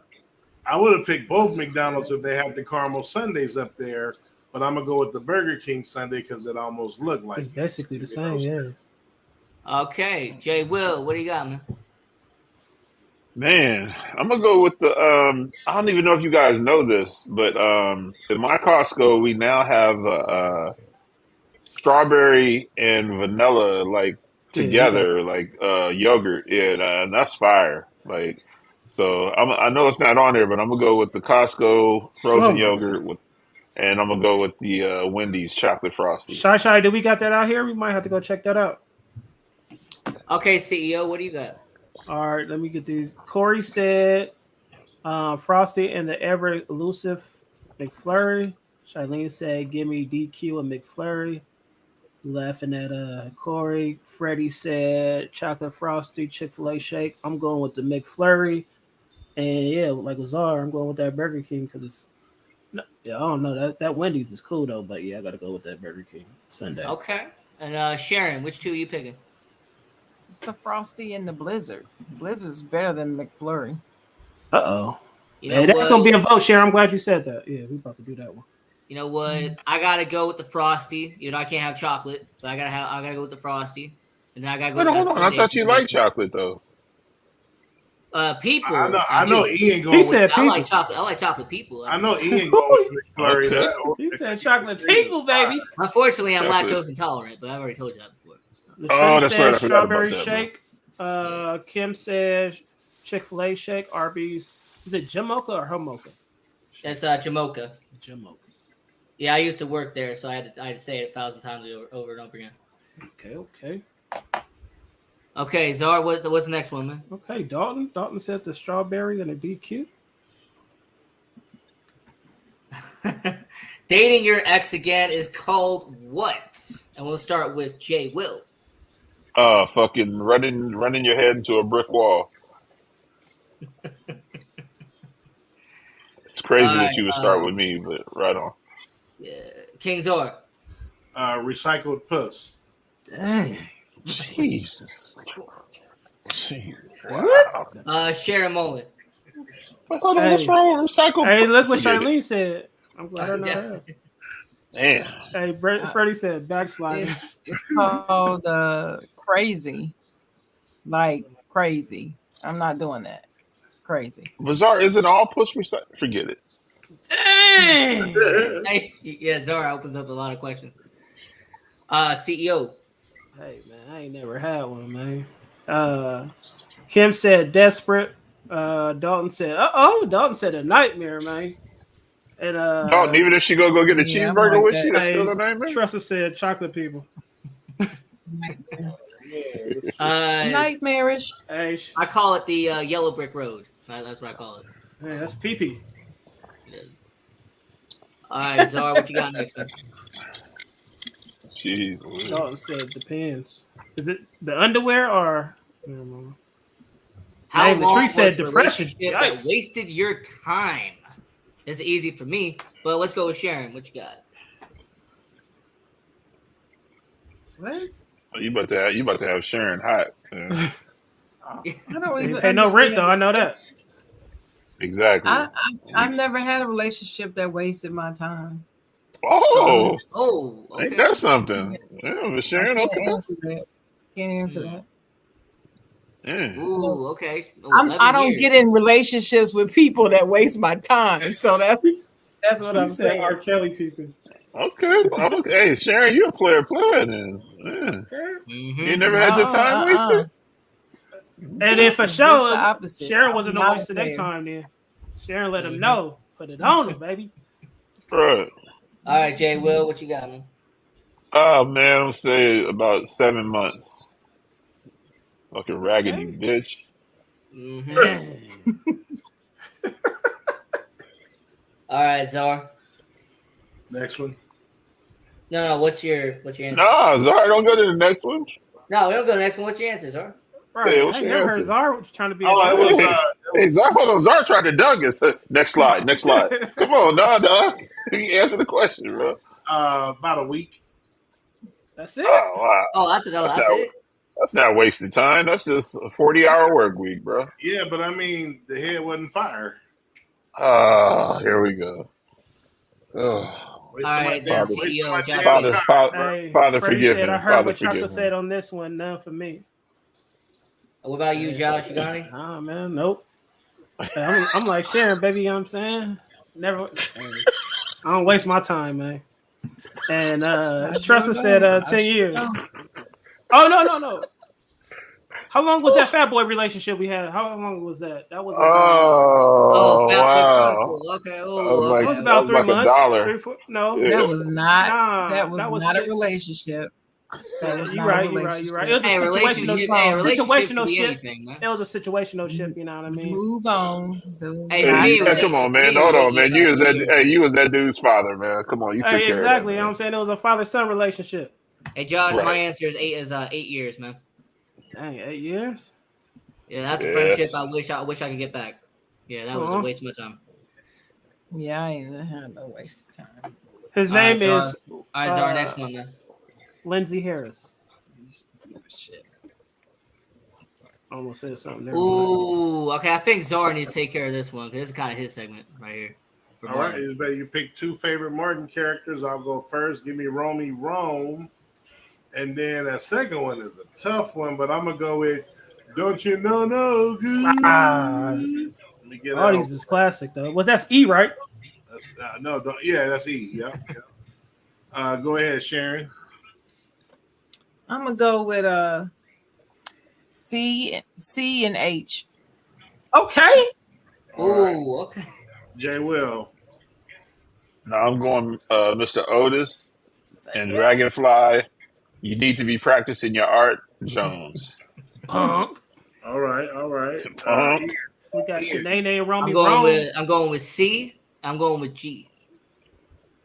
I would have picked both McDonald's if they had the caramel sundaes up there, but I'm gonna go with the Burger King Sundae because it almost looked like it's it. basically the same. Yeah. Okay, Jay Will, what do you got, man? Man, I'm gonna go with the I don't even know if you guys know this, but in my Costco we now have strawberry and vanilla like Yeah, you got together like yogurt. Yeah, and that's fire. Like so I know it's not on there, but I'm gonna go with the Costco Oh frozen my yogurt god. with and I'm gonna go with the Wendy's chocolate frosty. Shy, do we got that out here? We might have to go check that out. Okay, CEO, what do you got? All right, let me get these. Corey said Frosty and the ever elusive McFlurry. Charlene said, give me DQ and McFlurry. Laughing at Corey. Freddie said chocolate frosty, Chick-fil-A shake. I'm going with the McFlurry. And yeah, like Lazar, I'm going with that Burger King because it's yeah, I don't know. That Wendy's is cool though, but yeah, I gotta go with that Burger King Sunday. Okay. And Sharon, which 2 are you picking? It's the Frosty and the Blizzard. Blizzard's better than McFlurry. Uh-oh. You know Hey, that's what? gonna be a vote, Sharon. I'm glad you said that. Yeah, we about to do that one. You know what? I gotta go with the Frosty. You know, I can't have chocolate, but I gotta go with the Frosty. And then I gotta go Wait, with that hold on. I Sunday thought you liked Jamaican. chocolate though. People. I know you. Ian He going with. said I like people. chocolate. I like chocolate people. I know Ian going with McFlurry. Okay. He said chocolate people, baby. Unfortunately, I'm Chocolate. lactose intolerant, but I've already told you that before. So. Latrell that's said right. I forgot about strawberry that, shake. Kim said Chick-fil-A shake. Arby's. Is it Jamocha or Homocha? That's Jamocha. Jamocha. Yeah, I used to work there, so I had to say it 1,000 times over and over again. Okay. Okay, Zara, what's the next one, man? Okay, Dalton. Dalton said the strawberry and a DQ. Dating your ex again is called what? And we'll start with Jay Will. Fucking running your head into a brick wall. It's crazy that you would start with me, but right on. King Zor. Recycled puss. Dang. Jesus. Wow. Sharon Mullen. Hold on, what's wrong with recycled? Hey, look what Forget it. Charlene said. I'm glad I know that. Damn. Hey, Freddie said backsliding. It's called crazy. Like crazy. I'm not doing that. Crazy. Bizarre, is it all push recycle? Forget it. Dang. Hey, yeah, Zara opens up a lot of questions. CEO. Hey, man, I ain't never had one, man. Kim said desperate. Dalton said, Dalton said a nightmare, man. And Dalton, even if she go get a Yeah, I'm cheeseburger like with that. you, that's hey, still a nightmare? Tressa said chocolate people. Nightmarish. Hey, I call it the yellow brick road. That's what I call it. hey, that's pee-pee. All right, Zara, what you got next? Man? Jeez. Dalton said depends. Is it the underwear or? How Hey, long Latrice was said the depression. relationship that Yikes. wasted your time? It's easy for me, but let's go with Sharon. What you got? What? You about to have Sharon hot. Yeah. I don't Ain't even pay no rent understand. though. I know that. Exactly. I've never had a relationship that wasted my time. Oh, Oh, okay. ain't that something? Yeah, but Sharon, I okay. can't answer that. Can't answer that. Yeah. Ooh, okay. I don't get in relationships with people that waste my time. So that's what She I'm said saying. R. Kelly people. Okay. Hey, Sharon, you a player then. Yeah. Mm-hmm. You never had your time wasted? And then for Just the sure, opposite. Sharon wasn't I'm a not waste of a their player. time then. Sharon let them know. Put it on them, baby. Right. All right, Jay Will, what you got, man? Oh man, I'm saying about 7 months. Fucking raggedy Okay. bitch. Mm-hmm. Dang. All right, Zara. Next one. No, what's your answer? Nah, Zara, don't go to the next one. No, we don't go to the next one. What's your answer, Zara? Right. Hey, I what's ain't your never heard answer? Zara trying to be Oh, it was. Hey, Zara, hold on. Zara tried to dunk us. Next slide. Come on, nah. You answer the question, bro. About a week. That's it. Oh, wow. Oh, that's it. That's not wasted time. That's just a 40-hour work week, bro. Yeah, but I mean, the head wasn't fire. Oh, here we go. Oh, Waste All of my right, damn- then waste of CEO my Josh damn Williams. time, bro. Hey, Father, Freddie forgive said, him. I heard Father, what Chocolate forgive said him. on this one. None for me. What about you, Josh? You got any? Nah, man, nope. Hey, I'm like Sharon, baby. You know what I'm saying? Never. I don't waste my time, man. And Tressa said 10 years. Oh, no. How long was that Fat Boy relationship we had? How long was that? That was Oh, Fat Boy wow. Chronicles. Okay. That Oh, was like, that was that about was 3 like months. $1. 3, 4, no. Yeah. That was not. Nah, that was not 6. a relationship. That was You're not right. a You're relationship. right. It was a hey, situational, relationship can situational be ship. anything, man. It was a situational ship. You know what I mean? Move on. Hey, for me, it was Come on, man. it was Hold on, man. You was 2 that. years. Hey, you was that dude's father, man. Come on, you took Hey, care exactly. of that, You know what I'm man. saying? It was a father-son relationship. Hey, Josh, Right. my answer is 8 years, man. Dang, 8 years. Yeah, that's a Yes. friendship I wish I could get back. Yeah, that was a Uh-huh. waste of my time. Yeah, I ain't had no waste of time. His All right, name is All right, our next one, man. Lindsay Harris. Stupid shit. almost said something there. Ooh, okay. I think Zara needs to take care of this one because this is kind of his segment right here. For All right, Martin. you pick 2 favorite Martin characters. I'll go first. Give me Romy Rome. And then a second one is a tough one, but I'm going to go with Don't You Know No Good. Ah, Let me get all out. these is classic though. Was that's E, right? That's E. Yep. Go ahead, Sharon. I'm gonna go with C and H. Okay. Ooh, okay. Jay Will. Now I'm going Mr. Otis and Dragonfly. You need to be practicing your art, Jones. Punk. All right. Punk. We got Shanae and Romy I'm going with C. I'm going with G.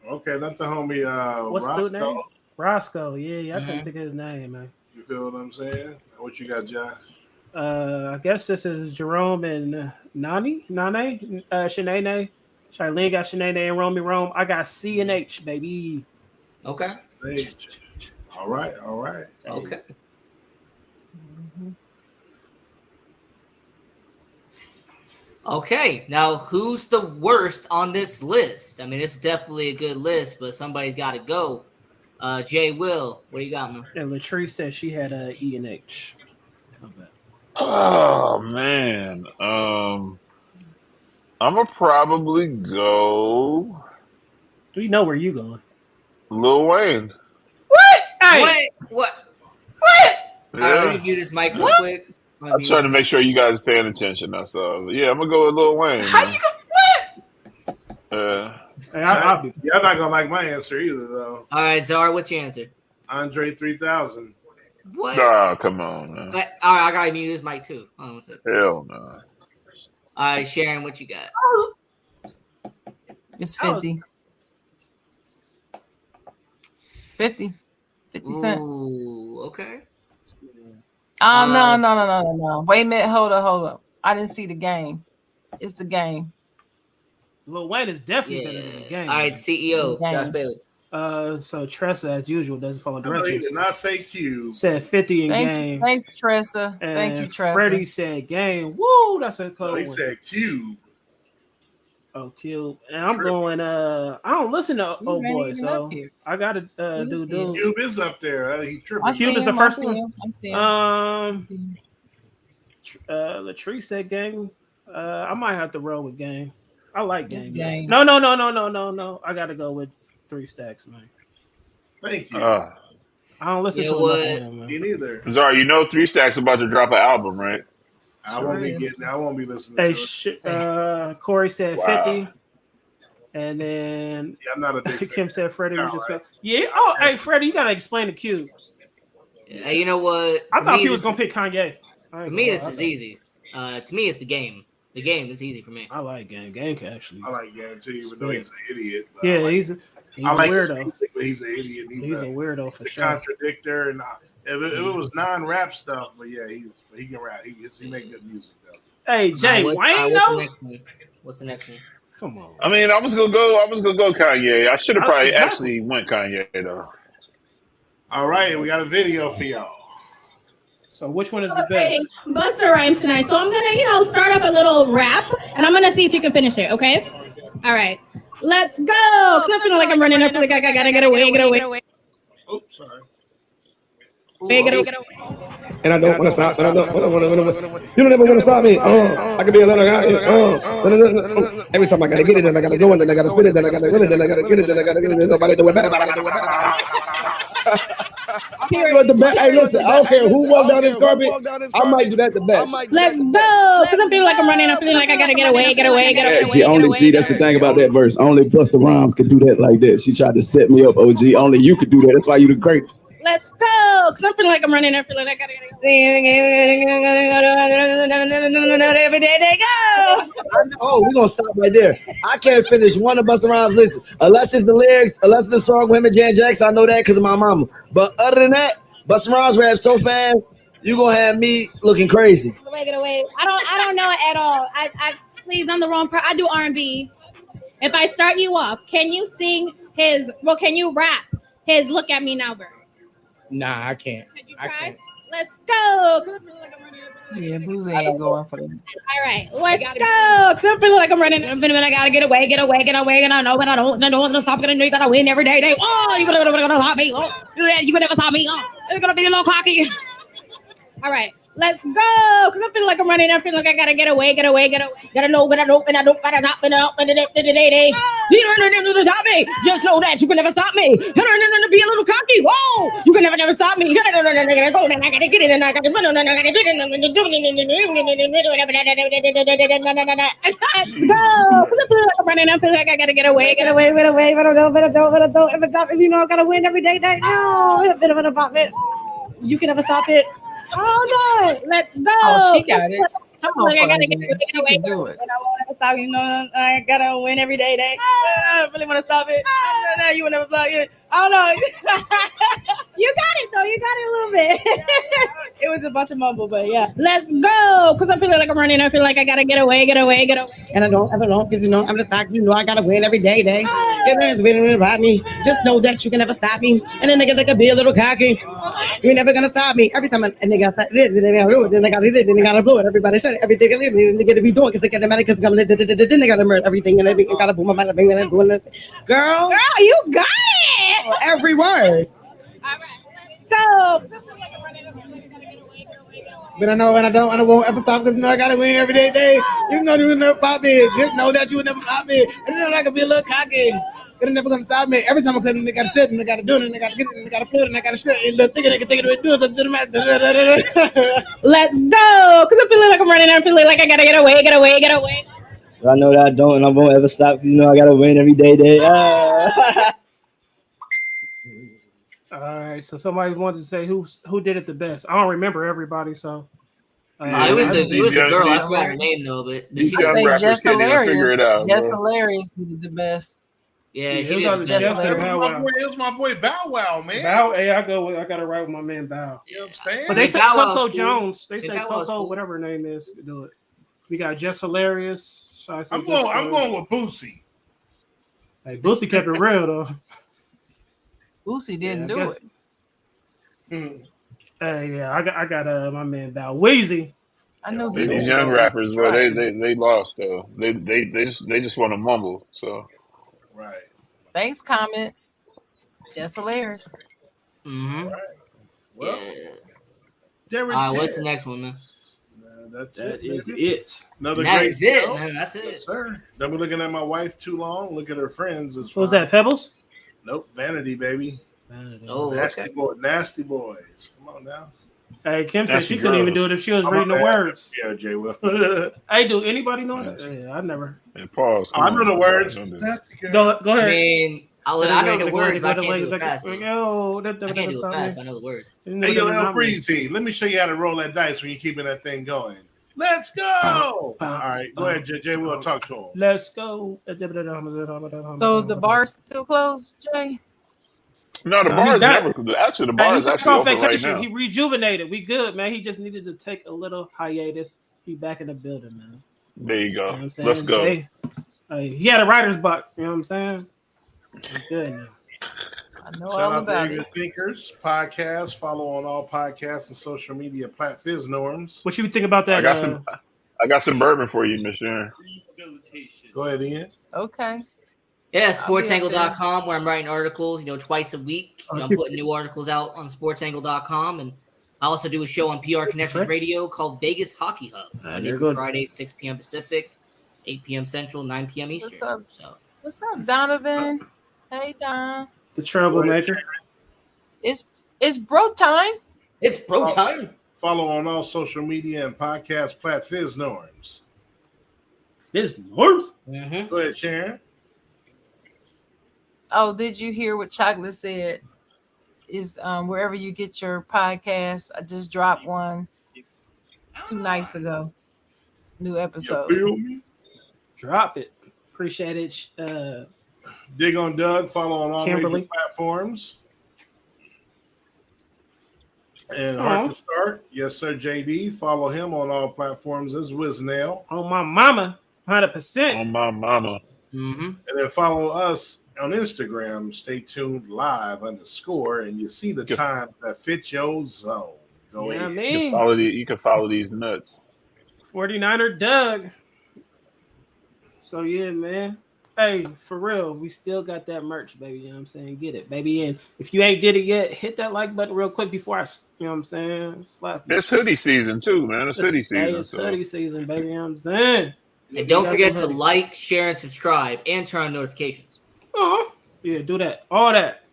Okay, that's the homie. What's the dude name? Roscoe. Roscoe. Yeah, I couldn't think of his name, man. You feel what I'm saying? What you got, Josh? I guess this is Jerome and Nane, Shanae. Charlene got Shanae and Romy Rome. I got C and H, baby. Okay. H. All right. Okay. Okay, now who's the worst on this list? I mean, it's definitely a good list, but somebody's got to go. Jay Will, what do you got, man? And Latrice said she had E and H. Oh man. I'm gonna probably go Do you know where you going? Lil Wayne. What? Hey, What? Yeah. All right, let me mute this mic real quick. I'm trying to make sure you guys are paying attention. That's all. Yeah, I'm gonna go with Lil Wayne. How you go? What? Hey, I'll be. Y'all not gonna like my answer either, though. All right, Zara, what's your answer? Andre 3000. What? Oh, come on, man. All right, I gotta mute his mic too. Hold on one second. Hell no. All right, Sharon, what you got? It's 50. 50 cent. Ooh, okay. No. Wait a minute. Hold up. I didn't see the game. It's the game. Lil Wayne is definitely better than the game. All right, CEO, Game. Josh Bailey. So Tressa, as usual, doesn't follow He directions. did not say Q. Said 50 in game. Thanks, Tressa. And Thank you, Tressa. Freddie said game. Woo, that's a No, cold he one. said Q. Oh, Cube. And I'm going, I don't listen to You old ain't boy, even so up here. I gotta You do see do. Cube is up there. He tripping. I see Cube is the him, first I see one? him, I see him. Latrice said game. I might have to roll with game. I like This game. game. No. I gotta go with 3 stacks, man. Thank you. I don't listen You to know enough what? of him, man. Me neither. Zara, you know 3 Stacks about to drop an album, right? I won't be listening Hey, to it. Corey said Wow. 50. And then Yeah, I'm not a big Kim fan. said Freddie was just Right. yeah. Oh, hey Freddie, you gotta explain the Q. Hey, you know what? I For thought me, he was this gonna is- pick Kanye. For me, this is easy. To me, it's the game. The game is easy for me. I like game. Game can actually. I like Game too, even though he's an idiot. But Yeah, I like, he's a I like his weirdo. music, but he's an idiot. He's a weirdo for he's a sure. contradictor, and if it was non-rap stuff, but yeah, he can rap. He make good music though. Hey Jay What's Wayne, the though. next one? What's the next one? Come on. I mean, I was gonna go Kanye. I should have probably Exactly. actually went Kanye though. All right, we got a video for y'all. So which one is the Okay, best? Busta Rhymes tonight. So I'm gonna, start up a little rap, and I'm gonna see if you can finish it. Okay? All right. Let's go. Cause I'm feeling like I'm running up. Like I gotta get away. Oops, sorry. Get away. And I don't want to stop. And I don't wanna, you don't ever want to stop me. I can be a little guy. Every time I gotta get it, then I gotta go, and then I gotta spit it, then I gotta get it, then I gotta get it, then I gotta get it. Nobody do it better. Hey, listen, I don't care who walked down this carpet. I might do that the best. Let's go. Cause I'm feeling like I'm running up. Feeling like I gotta get away. See, that's the thing about that verse. Only Busta Rhymes could do that like that. She tried to set me up, OG. Only you could do that. That's why you the great. Let's go. Cause I'm feeling like I'm running up. Feeling like I gotta get away. Every day they go. Oh, we're gonna stop right there. I can't finish one of Busta Rhymes' listen. Unless it's the lyrics, unless it's the song with him and Jan Jackson, I know that because of my mama. But other than that, Busta Rhymes rap so fast, you gonna have me looking crazy. Get away. I don't know it at all. I please, I'm the wrong person. I do R&B. If I start you off, can you sing his? Well, can you rap his "Look at Me Now" verse? Nah, I can't. Could you I try? can't. Let's go. 'Cause I feel like I'm running up. Yeah, Boozy ain't going for that. All right, let's go. Cause I'm feeling like I'm running. I'm feeling I gotta get away. And I know, but I don't stop. Gonna know you gotta win every day. Oh, you gonna stop me. Oh, you can never stop me. Oh, it's gonna be a little cocky. All right, let's go. Cause I'm feeling like I'm running. I feel like I gotta get away. Gotta know, and I don't gotta stop. You don't stop me. Just know that you can never stop me. Be a little cocky. Whoa, you can never stop me. Go, and I gotta get it, and I gotta run, and I gotta get it. Let's go. Cause I feel like I'm running. I feel like I gotta get away. But I don't. If it's stop, if you know I gotta win every day. No, a bit of an apartment. You can never stop it. Oh no, let's go. Oh, she got it. Come on, I gotta Fonzie. get She away. can do it. And I won't ever stop. You know, I gotta win every day. I don't really want to stop it. No, you will never block it. I don't know. You got it though. You got it a little bit. It was a bunch of mumble, but yeah. Let's go. Cause I'm feeling like I'm running. I feel like I gotta get away. And I don't, cause you know, I'm just like, you know, I gotta win every day. It's winning about me. Just know that you can never stop me. And then nigga be a little cocky. You're never gonna stop me. Every time a nigga start this, then they gotta do it, then they gotta do it, then they gotta blow it. Everybody shut it, everything they leave, they gotta be doing, cause they get the money, cause then they gotta murder everything, and they gotta boom my mind, bring it, doing it. Girl, you got it. Every word. All right, so. But I know, and I won't ever stop, cause you know I gotta win every day. You know you will never stop me. Just know that you will never stop me. And you know I can be a little cocky. They're never gonna stop me. Every time I come, they gotta sit and they gotta do it and they gotta get it and they gotta put it and they gotta shit and look, they can take it and do it. Let's go. Cause I'm feeling like I'm running. I'm feeling like I gotta get away. I know that I don't and I won't ever stop, cause you know I gotta win every day. All right, so somebody wanted to say who did it the best. I don't remember everybody, so. It was the girl. I forgot her name though, but These she young Say rappers Jess can't even figure it out, Jess bro. Hilarious did it the best. yeah, she it was did either the Jess best. or It Bow Wow. was my boy Bow Wow, man. Bow, hey, I got it right with my man Bow. You know what I'm saying? But they say Bow Wow's Coco cool. Jones. They Yeah, say Bow Wow's Coco, cool. whatever her name is, could do it. We got Jess Hilarious. I'm going with Boosie. Hey, Boosie kept it real though. Boosie didn't Yeah, I do guess- it. Hey, yeah, I got my man Bow Weezy. I know These he young rappers, bro, tried. they lost though. They just want to mumble. So Right. Thanks, comments. Jess Hilarious. Mm-hmm. Well, Yeah. Derek All right, what's Jeter. the next one, man? That's That it. is baby. it. Another That great is it, show. man. That's Yes, it. sir. Don't be looking at my wife too long. Look at her friends. It's What was fine. that, Pebbles? Nope. Vanity, baby. Oh, Nasty okay. boy. Nasty boys. Come on now. Hey, Kim said Nasty she couldn't even do girls. it if she was I'm reading the bad. words. Yeah, Jay will. Hey, do anybody know that? Yeah, I never. and pause. I know the words. Don't do that. Nasty girl. Go I ahead. mean, I know the words, but I can't do it fast. Yo, I can't do it fast, but I know the words. Hey, yo, El Breezy, let me show you how to roll that dice when you're keeping that thing going. Let's go. All right, go ahead, Jay. We'll talk to him. Let's go. So is the bar still closed, Jay? No, the He bar is back. never. Actually, the Hey, bar he is took actually off open right vacation. now. He rejuvenated. We good, man. He just needed to take a little hiatus. He back in the building, man. There you You know go. what I'm saying? Let's go. Jay, he had a writer's block. You know what I'm saying? He's good now. I know Shout all out to about Ignorant it. Thinkers podcast. Follow on all podcasts and social media platforms. Norms. What you think about that? I got some bourbon for you, Miss Sharon. Go ahead, Ian. Okay. Yeah, sportsangle.com, where I'm writing articles, twice a week. I'm putting new articles out on sportsangle.com. And I also do a show on PR Connections Radio called Vegas Hockey Hub. Monday through Friday, 6 p.m. Pacific, 8 p.m. Central, 9 p.m. Eastern. What's up? So, What's up, Donovan? Hey, Don. The troublemaker. It's bro time. It's bro time. Follow on all social media and podcast platforms. Norms. Fizz Norms? Mm-hmm. Go ahead, Sharon. Oh, did you hear what Chocolate said? Is wherever you get your podcast. I just dropped one 2 nights ago. New episode. You feel me? Drop it. Appreciate it. Dig on Doug. Follow on all Kimberly. major platforms. And Hard to Start. Yes, sir, JD. Follow him on all platforms as Wiznail. On my mama, 100%. On my mama. Mm-hmm. And then follow us on Instagram. Stay tuned live _ and you see the times that fit your zone. Go You know what I ahead. mean? You can follow these nuts. 49er Doug. So yeah, man. Hey, for real, we still got that merch, baby. You know what I'm saying? Get it, baby. And if you ain't did it yet, hit that like button real quick before you know what I'm saying? Slap you. It's hoodie season too, man. It's hoodie Hey, season. it's So hoodie season, baby. You know what I'm saying? And don't got forget the to hoodies. like, share, and subscribe, and turn on notifications. Yeah, do that. All that.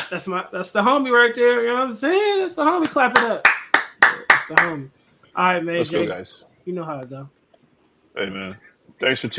That's the homie right there. You know what I'm saying? That's the homie. Clap it up. That's the homie. All right, man. let's Jay, go, guys. you know how it go. Hey, man. Thanks for